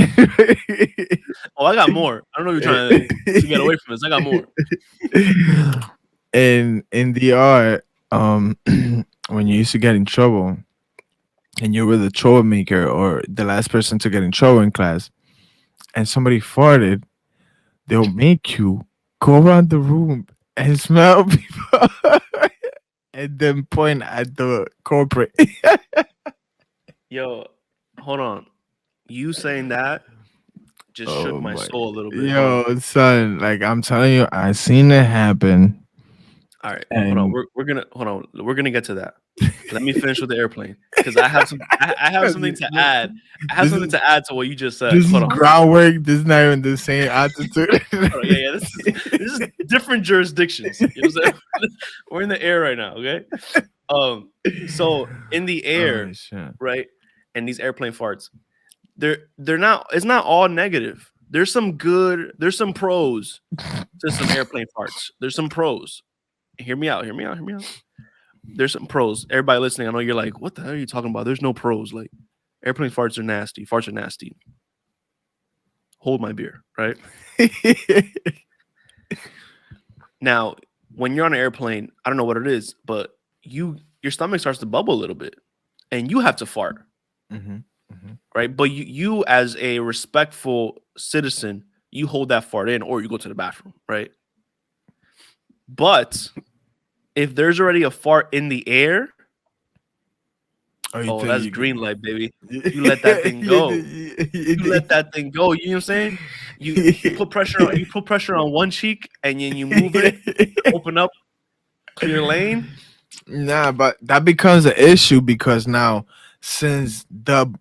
Oh, I got more. I don't know if you're trying to get away from this. I got more. In the art, when you used to get in trouble and you were the troublemaker or the last person to get in trouble in class and somebody farted, they'll make you go around the room and smell people and then point at the corporate. Yo, hold on. You saying that just shook Oh my my- soul a little bit. Hold on. Yo, son, like I'm telling you, I seen it happen. All right, hold on. And We're gonna hold on. We're gonna get to that. Let me finish with the airplane because I have some. I have something to add. I have This something is- to add to what you just said. this is Hold on. groundwork. This is not even the same altitude. Hold on. Yeah. This is different jurisdictions. You know what I'm saying? We're in the air right now. Okay. So in the air, Oh, shit. right, and these airplane farts, they're not. It's not all negative. There's some good. There's some pros to some airplane farts. There's some pros. Hear me out. There's some pros. Everybody listening, I know you're like, what the hell are you talking about? There's no pros. Like, airplane farts are nasty. Farts are nasty. Hold my beer, right? Now, when you're on an airplane, I don't know what it is, but your stomach starts to bubble a little bit, and you have to fart, right? But you as a respectful citizen, you hold that fart in, or you go to the bathroom, right? But if there's already a fart in the air, Oh, that's green light, baby. You let that thing go. You let that thing go. You know what I'm saying? You put pressure on one cheek and then you move it, open up, clear lane. Nah, but that becomes an issue because now, since the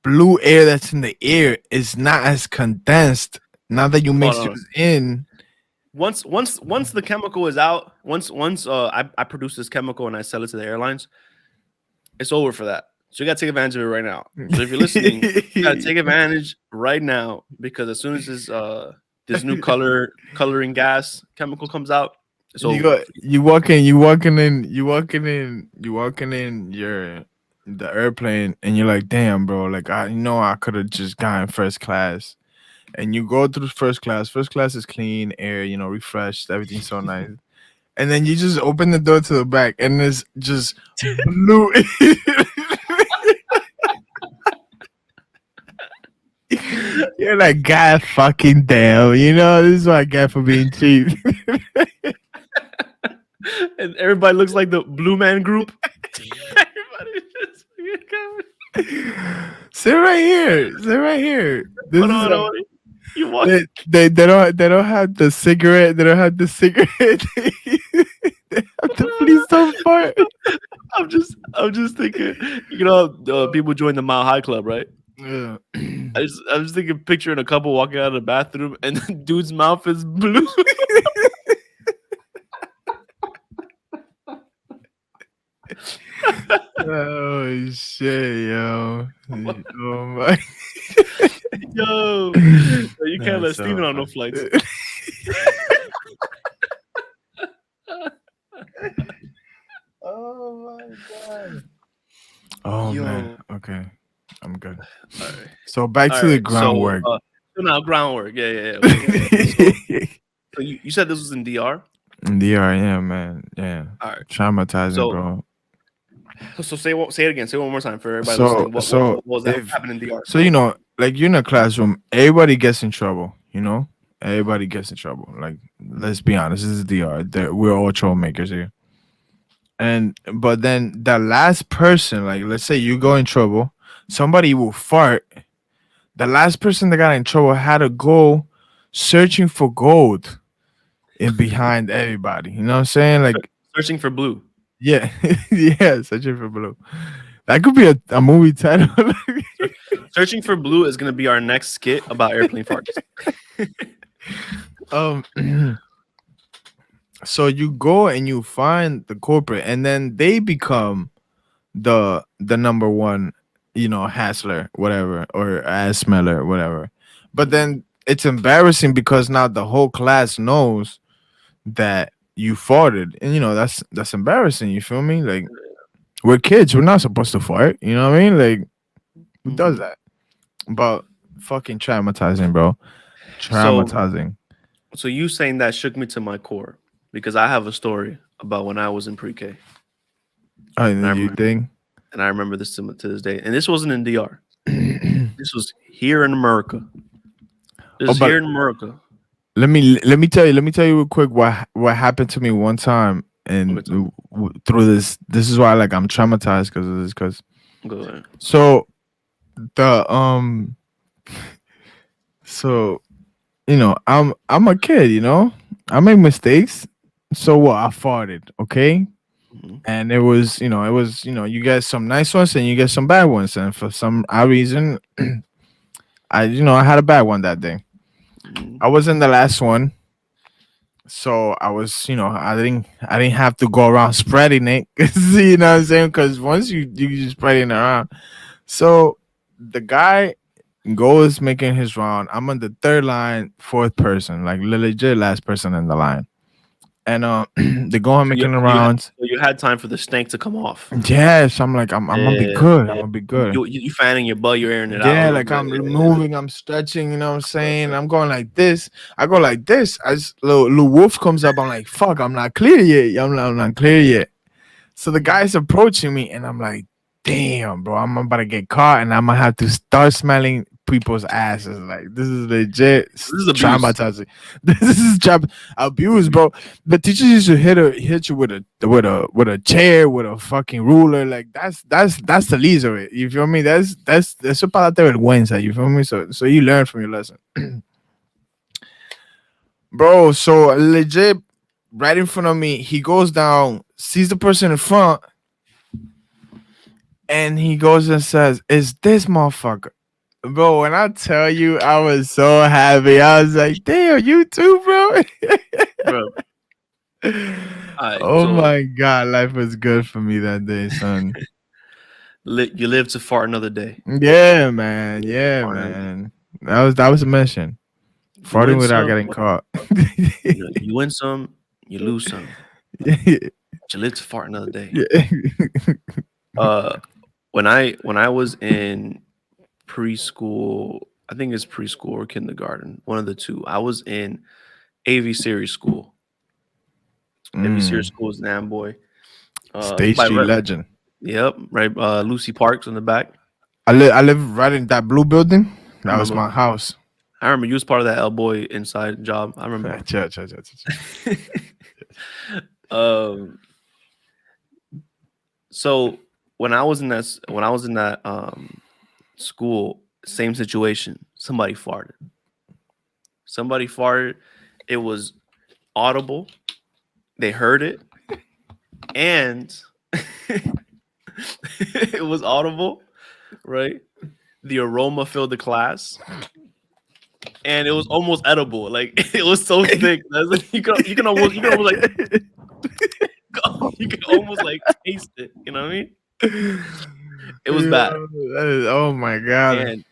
blue air that's in the air is not as condensed, now that you mix on. it in, Once the chemical is out, once I produce this chemical and I sell it to the airlines, it's over for that. So you gotta take advantage of it right now. So if you're listening, you gotta take advantage right now because as soon as this new coloring gas chemical comes out, it's over. you walking in the airplane and you're like, damn, bro, like I could have just gotten first class. And you go through first class. First class is clean air, refreshed, everything's so nice. And then you just open the door to the back and it's just blue. You're like, God fucking damn, this is what I get for being cheap. And everybody looks like the Blue Man Group. Everybody just Sit right here. This hold is on. You want they don't have the cigarette. They don't have the cigarette. They have the please don't fart. I'm just thinking, people join the Mile High Club, right? Yeah. I'm just thinking, picturing a couple walking out of the bathroom and the dude's mouth is blue. Oh shit, yo! Oh my, Yo, you can't let That's so Steven on no funny. flights. Oh my god! Oh Yo. man, okay, I'm good. All right. So back to the groundwork. So now groundwork. Yeah. Okay. So you said this was in DR. In DR, yeah, man, yeah, All right. traumatizing, So bro. say it again. Say it one more time for everybody So listening. so What was that if happening in DR? so, like you're in a classroom, everybody gets in trouble. Everybody gets in trouble. Like, let's be honest, this is DR. We're all troublemakers here. And but then the last person, like let's say you go in trouble, somebody will fart. The last person that got in trouble had to go searching for gold in behind everybody. You know what I'm saying? Like, Searching for blue. yeah, yeah, searching for blue. That could be a movie title. Searching for blue is gonna be our next skit about airplane farts. um so you go and you find the corporate, and then they become the number one, hassler, whatever, or ass smeller, whatever. But then it's embarrassing because now the whole class knows that you farted, and that's embarrassing. You feel me? Like, we're kids, we're not supposed to fart. You know what I mean? Like, who does Mhm. that? But fucking traumatizing, bro. So Traumatizing. so you saying that shook me to my core because I have a story about when I was in pre-K, I and I you remember, think? this to this day. And this wasn't in DR. This was here in America. This Oh, is here but in America. let me tell you real quick what happened to me one time, Okay, and tell me. through this is why, like, I'm traumatized because of this. Because Go ahead. so the so I'm a kid, I make mistakes. So what? I farted, okay, Mhm, and you get some nice ones and you get some bad ones, and for some odd reason, I had a bad one that day. mhm. I was in the last one. So I was, I didn't have to go around spreading it. You know what I'm saying? Because once you just spreading it around. So the guy goes making his round. I'm on the third line, fourth person, like legit last person in the line. And they go on So making the you had rounds. time for the stank to come off. Yes, I'm like, I'm gonna be Yeah, good. I'm yeah. gonna be good. You fanning your butt, you're airing it out a Yeah, little like bit. I'm Yeah. moving, I'm stretching, you know what I'm saying? I'm going like this. I go like this. As little wolf comes up, I'm like, fuck, I'm not clear yet. I'm not clear yet. So the guy's approaching me, and I'm like, damn, bro, I'm about to get caught, and I'm gonna have to start smelling people's asses. Like, this is legit This is abuse. traumatizing. This is abuse, bro. The teachers used to hit you with a chair, with a fucking ruler. Like, that's the least of it. You feel me? That's eso para darte vergüenza. You feel me? So you learn from your lesson, bro. So legit, right in front of me, he goes down, sees the person in front, and he goes and says, "Is this motherfucker?" Bro, when I tell you, I was so happy. I was like, "Damn, you too, bro." Bro. Alright, Oh so my god, life was good for me that day, son. you live to fart another day. Yeah, man. You live to Yeah, fart another day. man. That was a mission. You Farting win without some, getting caught. you win some, you lose some. But you live to fart another day. Yeah. Uh, when I was in preschool, I think it's preschool or kindergarten, one of the two. I was in AV series school. AV series Mm. school is an Amboy. State By Street right, legend. yep, right. Lucy Parks in the back. I live right in that blue building. I That was remember. my house. I remember you was part of that L boy inside job. I remember. Chill, chill, chill, chill, chill. um. So when I was in that school, same situation. Somebody farted. Somebody farted. It was audible. They heard it, and it was audible, right? The aroma filled the class, and it was almost edible. Like it was so thick. That's like, you can almost like you can almost like taste it. You know what I mean? It was Yeah, bad, oh my god. and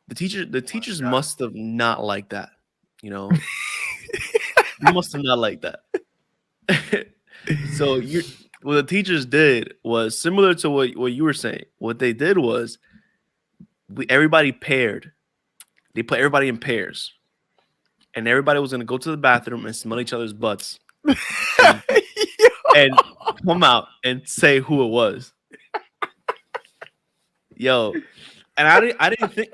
the teachers must have not liked that. You know, they must have not liked that. So you what the teachers did was similar to what you were saying. What they did was everybody paired. They put everybody in pairs, and everybody was gonna go to the bathroom and smell each other's butts, and and come out and say who it was. Yo, and I didn't think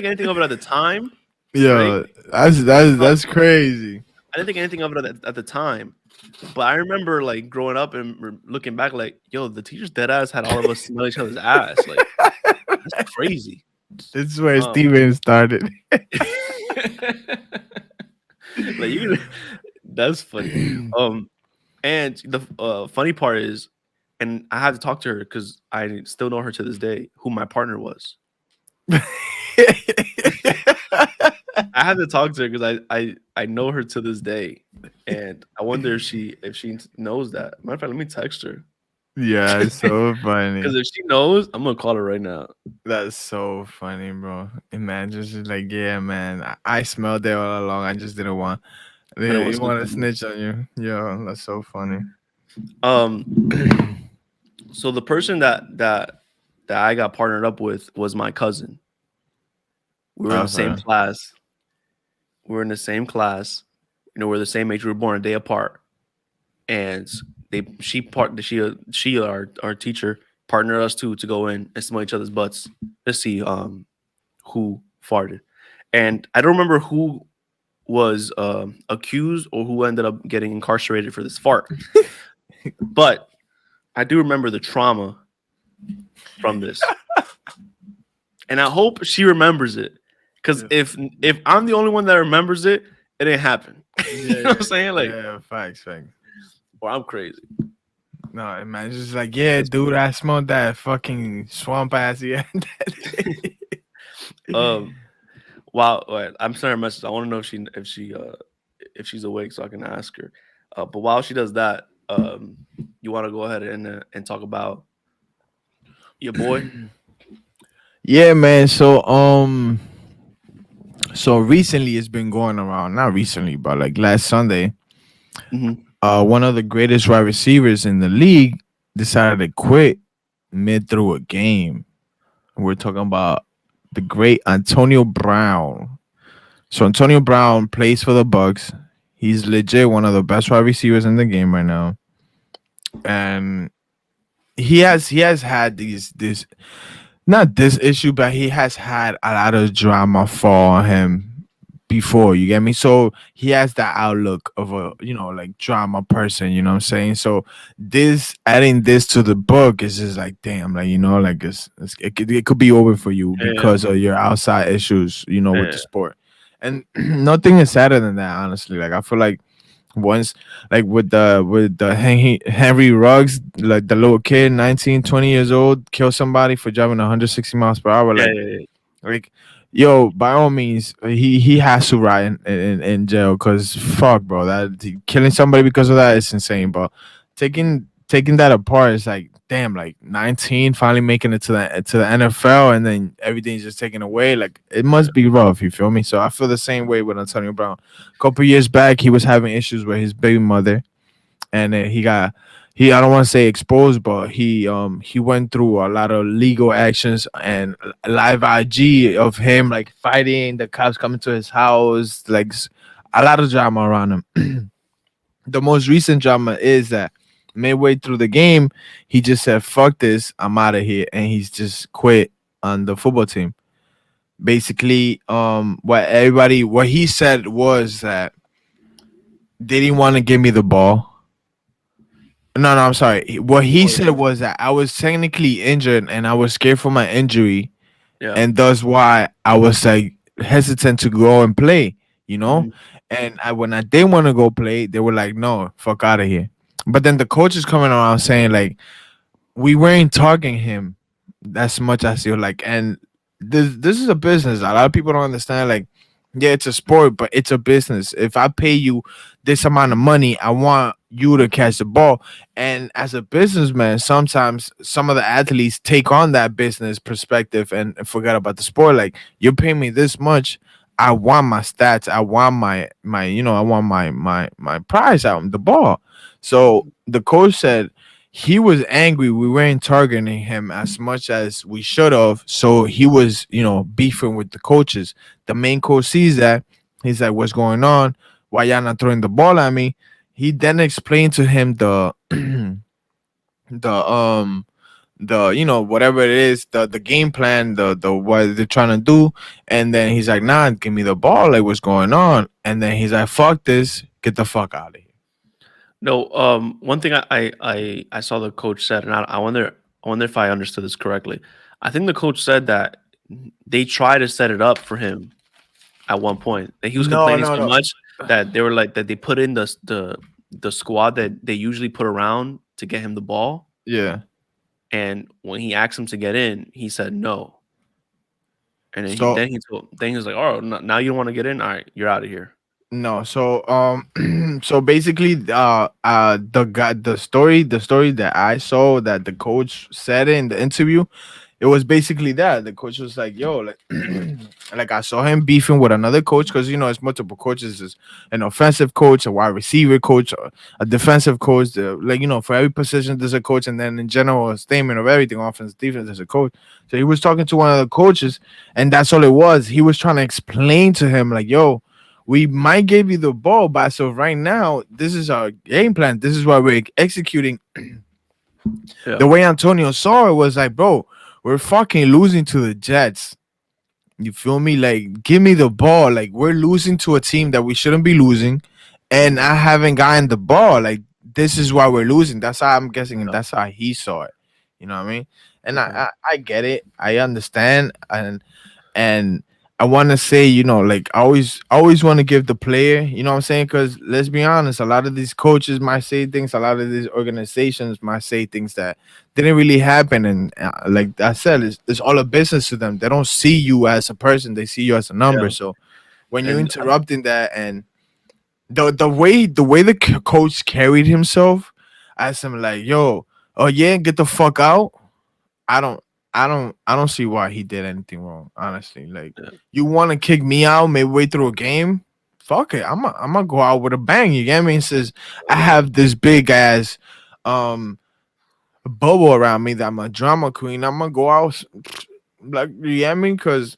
anything of it at the time, right? Yo, But that's crazy. I didn't think anything of it at the time. But I remember like growing up and looking back, like, yo, the teachers dead ass had all of us smell each other's ass. Like, that's crazy. This is where Um, Steven started. like you, that's funny. And the funny part is, and I had to talk to her because I still know her to this day, who my partner was. I had to talk to her because I know her to this day, and I wonder if she knows that. Matter of fact, let me text her Yeah, it's so funny. because if she knows, I'm gonna call her right now. That's so funny, bro. Imagine just like, yeah, man, I smelled it all along. I just didn't want. I don't They want want to to snitch snitch on you. Yeah, that's so funny. on you. So the person that I got partnered up with was my cousin. We were in the same Okay. class. We were in the same class. You know, we're the same age. We were born a day apart, and she our teacher partnered us to go in and smell each other's butts to see who farted. And I don't remember who was accused or who ended up getting incarcerated for this fart, but I do remember the trauma from this, and I hope she remembers it. Because Yeah. if I'm the only one that remembers it, it didn't happen. You know what I'm saying? Like, yeah, facts. or I'm crazy. No, man, it's just like, yeah, dude, I smelled that fucking swamp ass. Yeah. Um, wow. Wait, I'm sending her a message. I want to know if she's awake so I can ask her. But while she does that, you want to go ahead and talk about your boy? Yeah, man. So recently it's been going around. Not recently, but like last Sunday, Mm-hmm. one of the greatest wide receivers in the league decided to quit mid through a game. We're talking about the great Antonio Brown. So Antonio Brown plays for the Bucks. He's legit one of the best wide receivers in the game right now, and he has had these this not this issue, but he has had a lot of drama fall on him before. You get me? So he has that outlook of a like drama person. You know what I'm saying? So this adding this to the book is just like damn, like like it could be over for you Yeah, because of your outside issues. With the yeah, sport, and nothing is sadder than that. Honestly, like I feel like once like with the Henry Ruggs, like the little kid 19 20 years old kill somebody for driving 160 miles per hour, yeah, like yeah, yeah. like yo, by all means he has to rot in jail because fuck, bro, that killing somebody because of that is insane. But taking that apart, it's like damn, like 19 finally making it to the NFL, and then everything's just taken away. Like it must be rough, you feel me? So I feel the same way with Antonio Brown. A couple years back he was having issues with his baby mother, and then he I don't want to say exposed, but he went through a lot of legal actions and live IG of him like fighting the cops coming to his house, like a lot of drama around him. The most recent drama is that midway through the game he just said fuck this, I'm out of here, and he's just quit on the football team. Basically, what he said was that they didn't want to give me the ball. No, I'm sorry. What he Oh, said was that I was technically injured and I was scared for my injury, yeah. and thus why I was like hesitant to go and play, you know? Mhm. And when I didn't want to go play, they were like, no, fuck out of here. But then the coach is coming around saying, like, we weren't targeting him as much as you like. And this is a business. A lot of people don't understand. Like, yeah, it's a sport, but it's a business. If I pay you this amount of money, I want you to catch the ball. And as a businessman, sometimes some of the athletes take on that business perspective and forget about the sport. Like, you're paying me this much. I want my stats. I want my I want my prize out the ball. So the coach said he was angry we weren't targeting him as much as we should have. So he was, beefing with the coaches. The main coach sees that. He's like, "What's going on? Why y'all not throwing the ball at me?" He then explained to him the the whatever it is, the game plan, the what they're trying to do. And then he's like, "Nah, give me the ball, like what's going on?" And then he's like, "Fuck this, get the fuck out of here." No, one thing I saw the coach said, and I wonder if I understood this correctly. I think the coach said that they tried to set it up for him at one point. That he was No, complaining no, so no. much that they were like that they put in the squad that they usually put around to get him the ball, Yeah. and when he asked him to get in, he said no. And then So he was like, "Oh, now you don't want to get in? All right, you're out of here." no, so so basically, the story that I saw that the coach said in the interview, it was basically that the coach was like, "Yo, like, like I saw him beefing with another coach because it's multiple coaches. There's an offensive coach, a wide receiver coach, a defensive coach. Like for every position there's a coach, and then in general, a statement of everything, offense, defense, there's a coach. So he was talking to one of the coaches, and that's all it was. He was trying to explain to him like, "Yo, we might give you the ball, but so right now, this is our game plan. This is what we're executing." Yeah, The way Antonio saw it was like, "Bro, we're fucking losing to the Jets. You feel me? Like, give me the ball. Like, we're losing to a team that we shouldn't be losing, and I haven't gotten the ball. Like, this is why we're losing." That's how I'm guessing, and yeah, that's how he saw it. You know what I mean? And I, okay, I, I get it. I understand, and I want to say, like I always want to give the player, you know what I'm saying? Because let's be honest, a lot of these coaches might say things, a lot of these organizations might say things that didn't really happen. And like I said, it's all a business to them. They don't see you as a person, they see you as a number. yeah, So when you're and interrupting that, and the way the coach carried himself, as him like, "Yo, oh yeah, get the fuck out." I don't I don't see why he did anything wrong, honestly. Like, yeah, you want to kick me out midway through a game? Fuck it. I'm gonna go out with a bang. You get me? It says I have this big ass um bubble around me that I'm a drama queen. I'm gonna go out like, you get me? Cause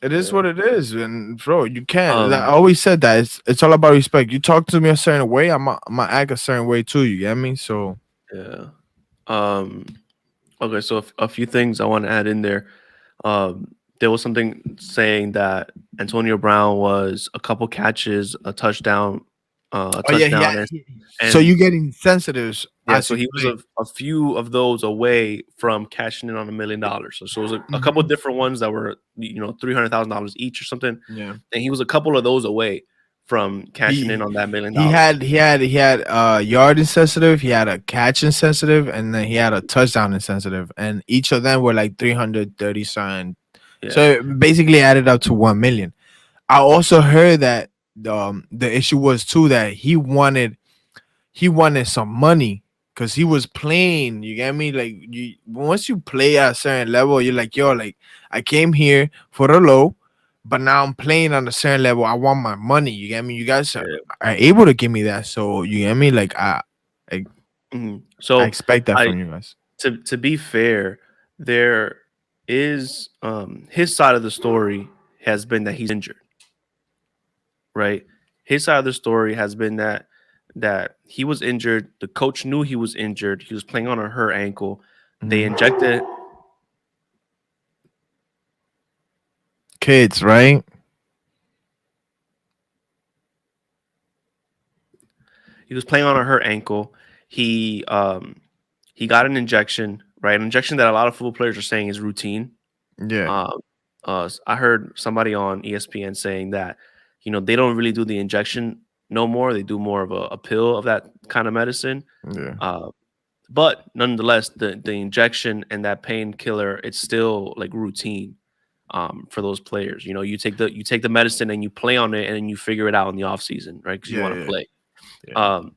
it is yeah. what it is. And bro, you can't, like, I Um, always said that it's all about respect. You talk to me a certain way, I'm gonna act a certain way too, you get me? So yeah. Um, okay, so a few things I want to add in there. There was something saying that Antonio Brown was a couple catches, a oh yeah, touchdown, so and you getting sensitive yeah, as so you he was play. a few of those away from cashing in on $1 million. So it was a couple Mhm. different ones that were $300,000 each or something, Yeah. and he was a couple of those away from cashing in He on that million he dollars. had he had he had yard insensitive, he had a catch insensitive, and then he had a touchdown insensitive, and each of them were like 330 something. So Yeah, it basically added up to 1 million. I also heard that the issue was too that he wanted some money because he was playing. You get me? Like, once you play at a certain level, you're like, "Yo, like, I came here for the low, but now I'm playing on a certain level. I want my money." You get me? You guys are, yeah. are able to give me that, so you get me? Like, I, I So expect that I from you guys. to be fair, there is his side of the story has been that he's injured, right? His side of the story has been that he was injured. The coach knew he was injured. He was playing on a hurt ankle. They Mhm. injected. Kids, right? He was playing on a hurt ankle. He he got an injection, right? An injection that a lot of football players are saying is routine. Yeah, Um, I heard somebody on ESPN saying that they don't really do the injection no more. They do more of a pill of that kind of medicine. yeah, Uh, but nonetheless, the injection and that painkiller, it's still like routine for those players. You take the medicine and you play on it, and then you figure it out in the off season, right? Because you yeah, want to yeah, play. yeah. Um,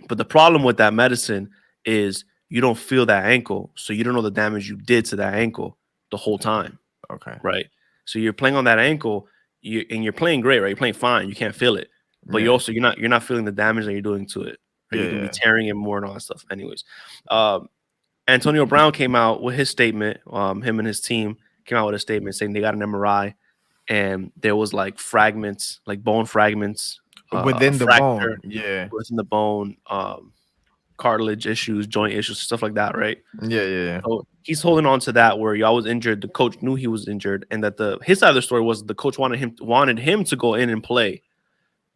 but the problem with that medicine is you don't feel that ankle, so you don't know the damage you did to that ankle the whole Yeah. time, Okay. right? So you're playing on that ankle, and you're playing great, right? You're playing fine, you can't feel it, but Yeah, you're not feeling the damage that you're doing to it, right? yeah, You can be yeah, tearing it more and all that stuff. Anyways, um, Antonio Brown came out with his statement. Him and his team came out with a statement saying they got an MRI. and there was like fragments, like bone fragments, a Within the fracture bone. Yeah. within the bone, cartilage issues, joint issues, stuff like that, right? Yeah, yeah, So he's holding on to that where y'all was injured. The coach knew he was injured, and that the his side of the story was the coach wanted him to go in and play,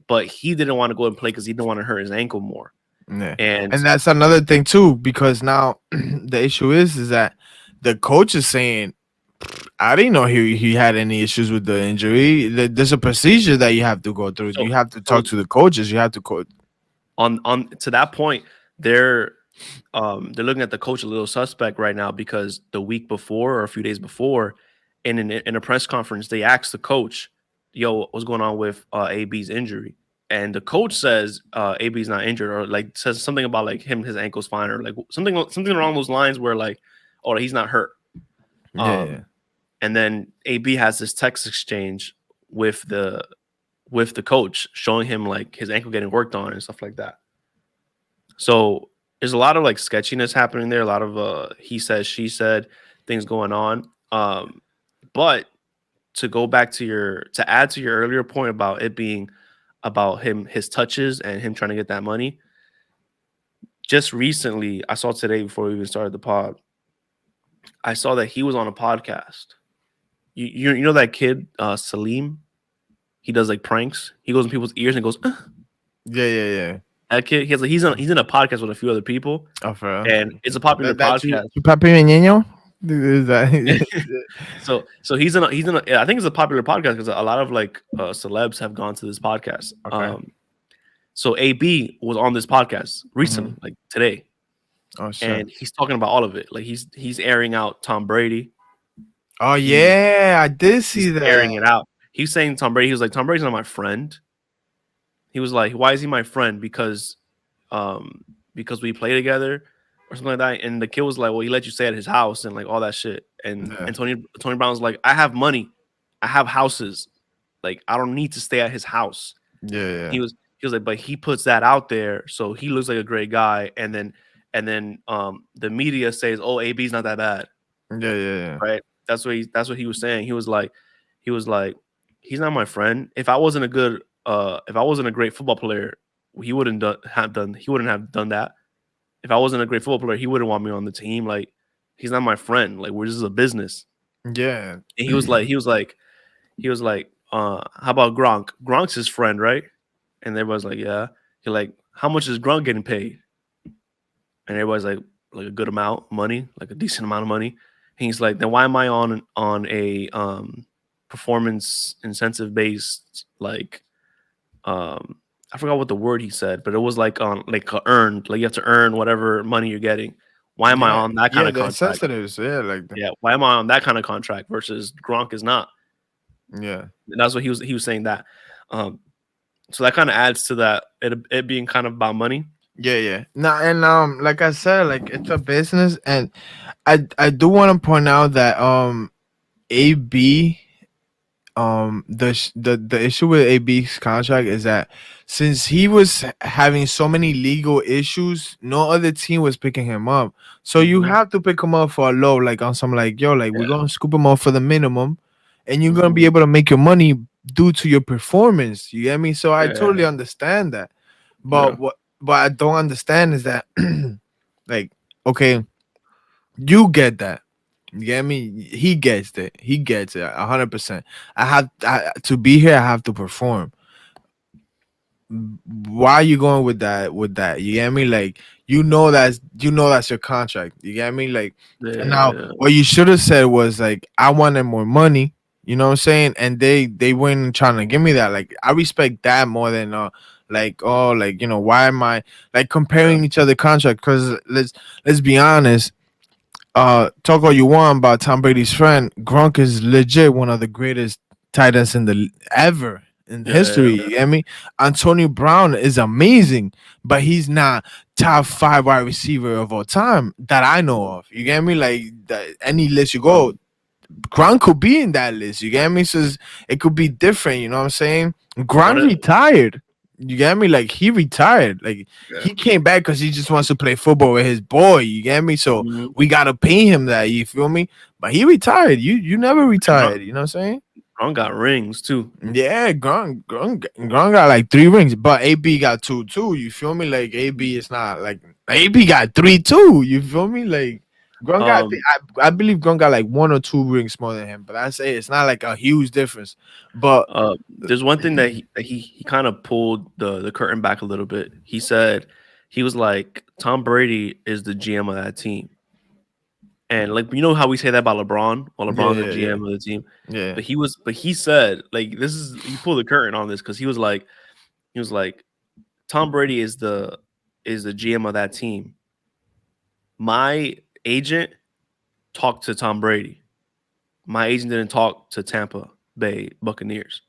but he didn't want to go and play because he didn't want to hurt his ankle more. yeah. And And that's another thing too, because now the issue is that the coach is saying, I didn't know he had any issues with the injury. There's a procedure that you have to go through. so You have to so talk to the coaches. You have to co- on to that point, they're looking at the coach a little suspect right now because the week before or a few days before, in a press conference, they asked the coach, "Yo, what's going on with AB's injury?" And the coach says AB's not injured, or like says something about like his ankle's fine, or like something along those lines where like, oh, he's not hurt. Yeah, yeah. Um, and then AB has this text exchange with the coach, showing him like his ankle getting worked on and stuff like that. So there's a lot of like sketchiness happening there, a lot of he said, she said things going on. But to go back to to add to your earlier point about it being about his touches and him trying to get that money. Just recently, I saw today before we even started the pod, I saw that he was on a podcast. You know that kid, Salim? He does like pranks. He goes in people's ears and goes, Yeah, yeah, yeah. that kid, he's in a podcast with a few other people, Oh, for real? and it's a popular That's podcast. you papi Meñeño? Is that So he's in a I think it's a popular podcast because a lot of like celebs have gone to this podcast. Okay. So AB was on this podcast recently, Mhm. like today, Oh shit. and he's talking about all of it. Like he's airing out Tom Brady. Oh He, yeah, I did he's see airing it that. out. He's saying Tom Brady. He was like, Tom Brady's not my friend. He was like, why is he my friend? Because we play together or something like that. And the kid was like, well, he let you stay at his house and like all that shit. And Yeah. and Tony Brown was like, I have money, I have houses, like I don't need to stay at his house. Yeah, yeah. He was like, but he puts that out there, so he looks like a great guy. And then the media says, oh, AB's not that bad, Yeah, yeah, yeah. right? That's what he was saying. He was like, he's not my friend. If I wasn't a great football player, he wouldn't have done that. If I wasn't a great football player, he wouldn't want me on the team. Like, he's not my friend. Like, we're just a business. Yeah. And how about Gronk? Gronk's his friend, right? And everybody's like, yeah. He's like, how much is Gronk getting paid? And everybody's like a good amount of money, like a decent amount of money. And he's like, then why am I on a performance incentive based, like, I forgot what the word he said, but it was like on like earned, like you have to earn whatever money you're getting. Why am I Yeah. on that kind Yeah, of the contract? incentives. Yeah, like Yeah, why am I on that kind of contract versus Gronk is not? yeah. And that's what he was saying that. Um, so that kind of adds to that it being kind of about money. Yeah, yeah. No, and like I said, like it's a business, and I do want to point out that AB the issue with AB's contract is that since he was having so many legal issues, no other team was picking him up. So you Mhm. have to pick him up for a low, like on some like yo, like we're Yeah. gonna scoop him up for the minimum, and you're gonna be Mhm. able to make your money due to your performance. You get me? So I Yeah. totally understand that. Yeah. But I don't understand is that like okay, you get that. You get me? He gets it. He gets it 100%. To be here. I have to perform. Why are you going with that? With that, you get me? Like that's your contract. You get me? Like now, Yeah. what you should have said was like, I wanted more money. You know what I'm saying? And they weren't trying to give me that. Like I respect that more than like oh like why am I like Yeah. comparing each other contract? Because let's be honest, talk all you want about Tom Brady's friend. Gronk is legit one of the greatest tight ends in the ever in Yeah. history. You get me? Antonio Brown is amazing, but he's not top 5 wide receiver of all time that I know of. You get me? Like any list you go, Gronk could be in that list. You get me? So it could be different. You know what I'm saying? One Gronk of retired. You get me? Like he retired. Like yeah. he came back because he just wants to play football with his boy. You get me? So Mhm. we gotta pay him that. You feel me? But he retired. You never Gronk, retired. You know what I'm saying? Gronk got rings too. Yeah, Gronk got like 3 rings, but AB got two too. You feel me? Like AB is not like AB got three too. You feel me? Like Gronk got, Um, I believe Gronk got like 1 or 2 rings more than him, but I say it's not like a huge difference. But there's one thing that he kind of pulled the curtain back a little bit. He said he was like Tom Brady is the GM of that team, and like you know how we say that about LeBron. Well, yeah, LeBron's the yeah, yeah, GM of the team, yeah. but he said like this is he pulled the curtain on this because he was like Tom Brady is the GM of that team. My agent talked to Tom Brady. My agent didn't talk to Tampa Bay Buccaneers.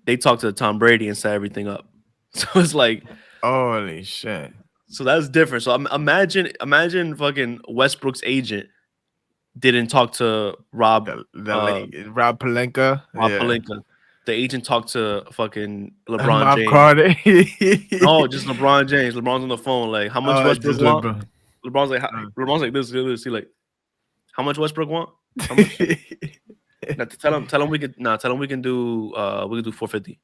They talked to Tom Brady and set everything up. So it's like, Holy shit. so that's different. So imagine fucking Westbrook's agent didn't talk to The late Rob Palenka, Rob yeah. Pelinka. The agent talked to fucking LeBron Marv James. Carter. No, just LeBron James. LeBron's on the phone. Like, how much Westbrook Just want? LeBron. LeBron's like this. He like, how much Westbrook want? How much? Now, tell him we could. Nah, tell him we could do 450.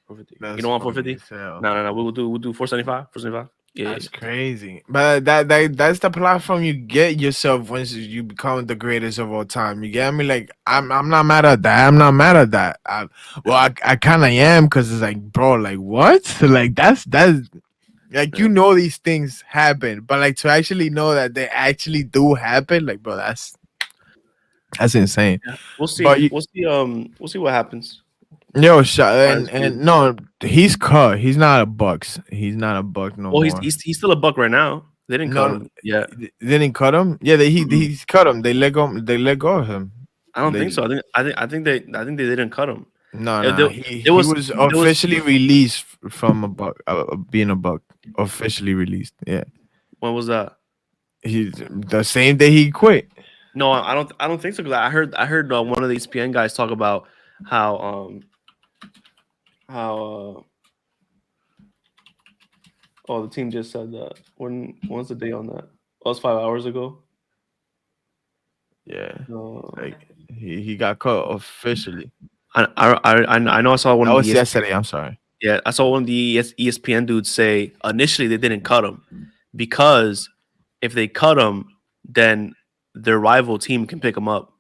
450. You That's don't want funny 450? as hell. No. We'll do 475. 475. Yeah. That's crazy. But that's the platform you get yourself once you become the greatest of all time. You get me? Like I'm not mad at that. I'm not mad at that. I kind of am because it's like, bro, like what? Like that's like Yeah. these things happen, but like to actually know that they actually do happen, like bro, that's insane. Yeah. We'll see. But you, We'll see. We'll see what happens. yo, shot As and no, he's cut. He's not a Bucks. He's not a Buck no well, more. he's still a buck right now. They didn't cut No, him yet. they didn't cut him. Yeah, Mm-mm. he's cut him. They let go. They let go of him. I don't think They so. I think they didn't cut him. no Uh, no. There, He was there was officially released from a Buck, being a Buck. Officially released. Yeah, when was that? he's the same day he quit. No, I don't think so. Because I heard one of the ESPN guys talk about how how oh the team just said that. When's the day on that? Oh, it was 5 hours ago. Yeah, Uh, like he got cut officially. I know I saw one That of the was yesterday. I'm sorry. yeah I saw one of the ESPN dudes say initially they didn't cut him because if they cut him, then their rival team can pick him up.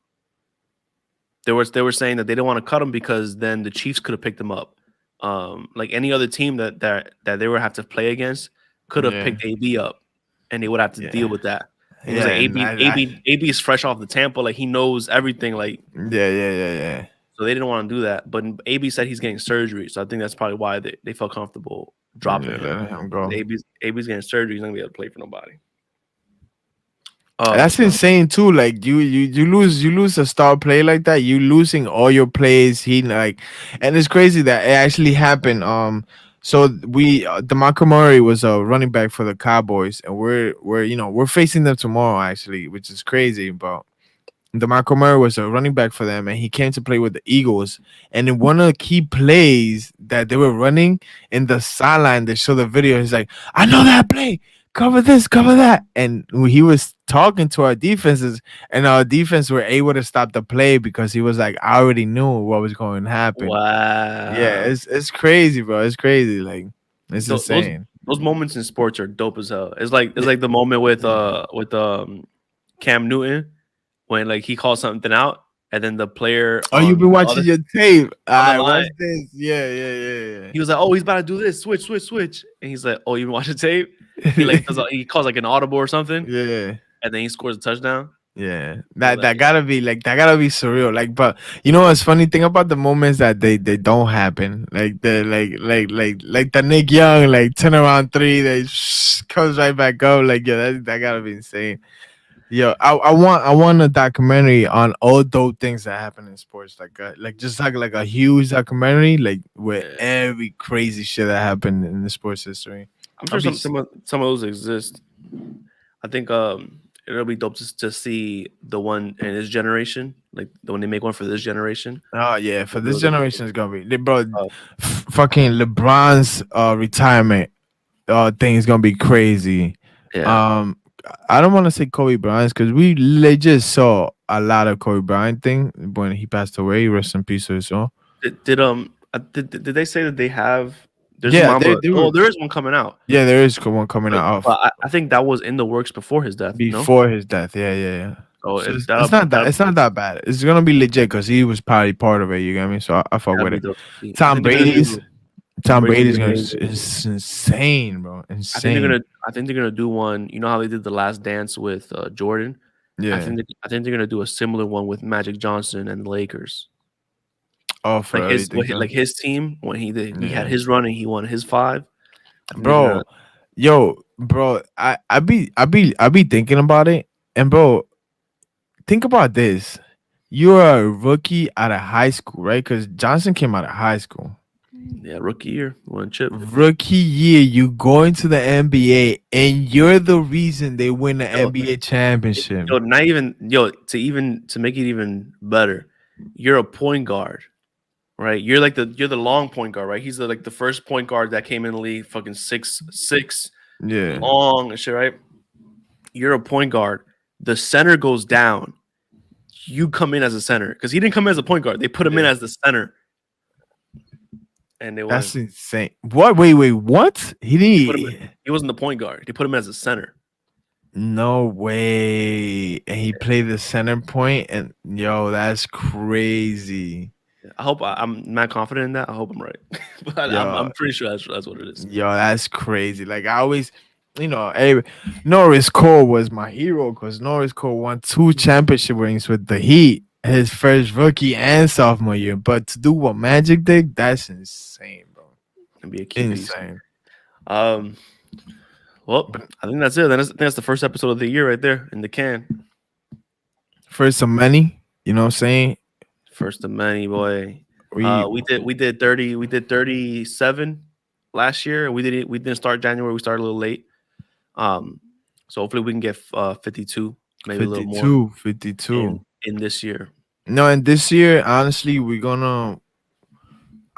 They were saying that they didn't want to cut him because then the Chiefs could have picked him up. Like any other team that they would have to play against could have Yeah, picked AB up, and they would have to deal yeah, with that. He was yeah. like And AB is fresh off the Tampa, like he knows everything, like yeah. so they didn't want to do that. But AB said he's getting surgery, so I think that's probably why they felt comfortable dropping Yeah, him. let him go. AB's getting surgery, he's not gonna be able to play for nobody. That's insane too. Like you lose a star play like that. You losing all your plays. He like, and it's crazy that it actually happened. So we DeMarco Murray was a running back for the Cowboys, and we're we're facing them tomorrow actually, which is crazy. But DeMarco Murray was a running back for them, and he came to play with the Eagles. And in one of the key plays that they were running in the sideline, they show the video. He's like, "I know that play. Cover this, cover that." And he was talking to our defenses, and our defense were able to stop the play because he was like, "I already knew what was going to happen." Yeah, Wow. it's crazy, bro. It's crazy. Like it's Th- those insane. those moments in sports are dope as hell. It's like the moment with Cam Newton when like he calls something out and then the player Oh, you've been watching your tape. All on the right, line what's this? Yeah. he was like, "Oh, he's about to do this, switch," and he's like, "Oh, you been watching tape?" He like he calls like an audible or something, Yeah. and then he scores a touchdown. Yeah, He was that like, gotta be like that gotta be surreal. Like, but you know what's funny thing about the moments that they don't happen, like the like the Nick Young like turn around three, they comes right back up. Like, yeah, that gotta be insane. Yo, I want a documentary on all those things that happen in sports, like just like a huge documentary, like with yeah. every crazy shit that happened in the sports history. I'm I'll sure be some of those exist. I think it'll be dope to see the one in this generation, like the when they make one for this generation. Oh yeah, for It'll be this really dope. generation is gonna be bro. Uh, Fucking LeBron's retirement thing is gonna be crazy. yeah, I don't want to say Kobe Bryant because we legit saw a lot of Kobe Bryant thing when he passed away. Rest in peace to his soul. Did they say that they have? There's a Yeah, Mamba. they Oh, were. there is one coming out. Yeah, there is one coming But, out but off I think that was in the works before his death. No. before his death. Yeah, yeah, yeah. So So it's that'll not that that'll it's not that bad. It's gonna be legit because he was probably part of it. You get me? So I fuck that'll with be it. dope to see. I Tom think they're gonna Brady's do. Tom Tom Brady's gonna Brady's be gonna amazing. is insane, bro. I think they're Insane. gonna. I think they're gonna do one. You know how they did the Last Dance with Jordan. Yeah. I think they're gonna do a similar one with Magic Johnson and the Lakers. Oh, for real, you think so? Like his team when he had Yeah, his run and he won his five. I think they're gonna. bro. Yo, bro. I be thinking about it, and bro, think about this. You're a rookie out of high school, right? Because Johnson came out of high school. Yeah, rookie year, one chip. Rookie year, you go into the NBA, and you're the reason they win the Yo, NBA championship. not even to make it even better, you're a point guard, right? You're the long point guard, right? He's like the first point guard that came in the league, fucking 6'6", Yeah, long and shit, right? You're a point guard. The center goes down. You come in as a center because he didn't come in as a point guard. They put him in yeah. as the center, and they That's won. insane. What? Wait. What? He Put him. didn't. He wasn't the point guard. They put him as a center. No way. And he played the center point, and yo, that's crazy. I'm not confident in that. I hope I'm right, but Yo, I'm pretty sure that's what it is. yo, that's crazy. Like I always, hey, Norris Cole was my hero because Norris Cole won 2 championship rings with the Heat, his first rookie and sophomore year. But to do what Magic did, that's insane, bro. And be a key piece. Insane. Um, well, I think that's it. I think that's the first episode of the year right there in the can. First of many, you know what I'm saying? First of many, boy. We We did 37 last year. We didn't start January. We started a little late. So hopefully we can get 52, maybe a little more 52. in this year. No, and this year, honestly, we're gonna.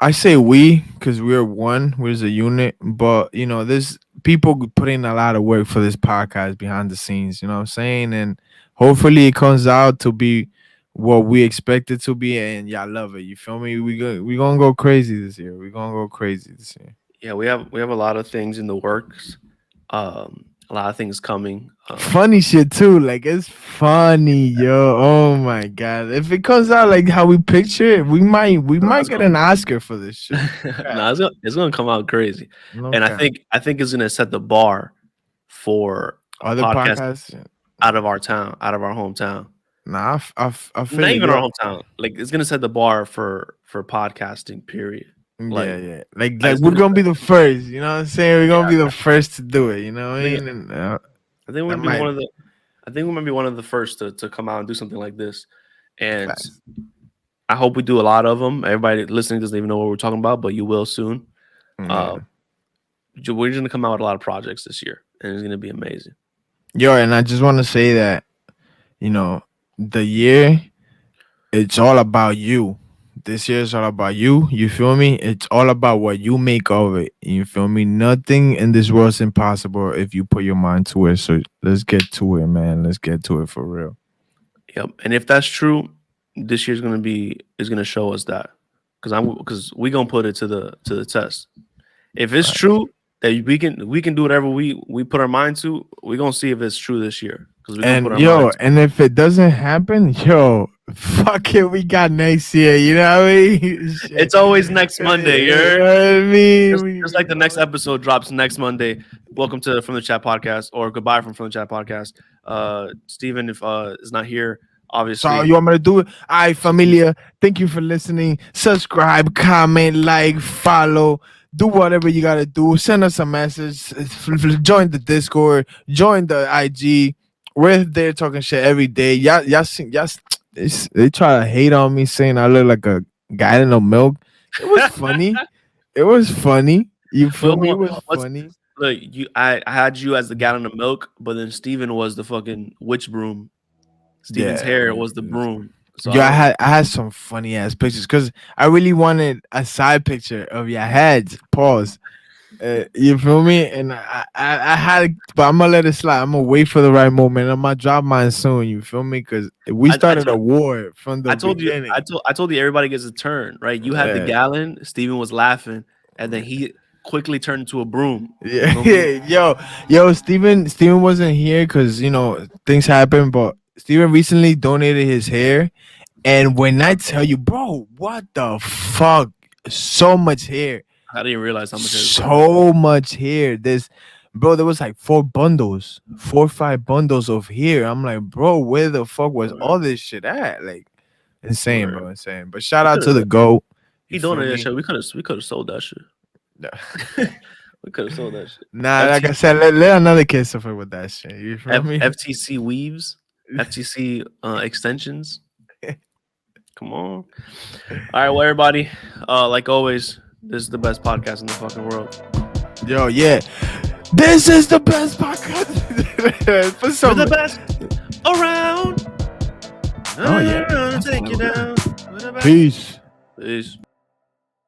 I say we because we're one. We're a unit, but there's people put in a lot of work for this podcast behind the scenes. You know what I'm saying? And hopefully, it comes out to be what we expect it to be, and y'all love it. You feel me? We gonna go crazy this year. We gonna go crazy this year. Yeah, we have a lot of things in the works. A lot of things coming. Funny shit too. Like it's funny, yo. Oh my god. If it comes out like how we picture it, we might get an Oscar for this shit. No, it's gonna come out crazy, No and cap. I think it's gonna set the bar for a Other podcast podcasts. out of our town, out of our hometown. Nah, I feel Not it, even yo. our hometown. Like it's gonna set the bar for podcasting. Period. Like Yeah, yeah. Like it's we're gonna gonna be the first. You know what I'm saying? We're gonna yeah. be the first to do it. You know what I I think mean? And, I think that we'll be might one of the. I think we might be one of the first to come out and do something like this, and facts. I hope we do a lot of them. Everybody listening doesn't even know what we're talking about, but you will soon. Uh, Yeah. we're just gonna come out with a lot of projects this year, and it's gonna be amazing. Yo, and I just want to say that the year it's all about you. This year is all about you. You feel me? It's all about what you make of it. You feel me? Nothing in this world is impossible if you put your mind to it. So let's get to it, man. Let's get to it for real. Yep. And if that's true, this year's gonna show us that because we gonna put it to the test. If it's Right. true that we can do whatever we put our mind to, we're gonna see if it's true this year because we're gonna put And our yo, mind to and if it doesn't happen, yo, fuck it, we got next year. You know what I mean? it. It's always next Monday. You You're know what I mean? just like the next episode drops next Monday. Welcome to From the Chat podcast or goodbye from the Chat podcast. Steven, if is not here, So obviously. you want me to do it? All right, familia. Thank you for listening. Subscribe, comment, like, follow. Do whatever you gotta do. Send us a message. Join the Discord. Join the IG. We're there talking shit every day. They try to hate on me saying I look like a guy in no milk. It was funny. It was funny. You feel me? It was funny. Look, I had you as the gallon of milk, but then Steven was the fucking witch broom. Steven's Yeah. hair was the broom. So Yeah, I had some funny ass pictures because I really wanted a side picture of your heads. Pause. You feel me? And I had, but I'm gonna let it slide. I'm gonna wait for the right moment. I'm gonna drop mine soon. You feel me? Because we I started a told war from the I told you beginning. I told you everybody gets a turn, right? You had the Uh, gallon, Steven was laughing, and then he quickly turned into a broom. You yeah, feel me? yo, Steven wasn't here because things happen. But Steven recently donated his hair, and when I tell you, bro, what the fuck, so much hair. I didn't realize how much hair is so much. So much hair. Bro, there was like 4 bundles, 4 or 5 bundles of hair. I'm like, bro, where the fuck was all Word, this shit at? Like, insane, word. bro, insane. But shout We out could to have the GOAT. You he feel donated that me? shit. We could have sold that shit. We could have sold that shit. Nah, like I FTC said, let another kid suffer with that shit. You feel me? FTC weaves, FTC extensions. Come on. All right, well, everybody, like always, this is the best podcast in the fucking world. Yo, yeah. This is the best podcast. Put We're the some. best around. Oh yeah. I'm gonna That's take you all right. down. We're the best. Peace. Peace.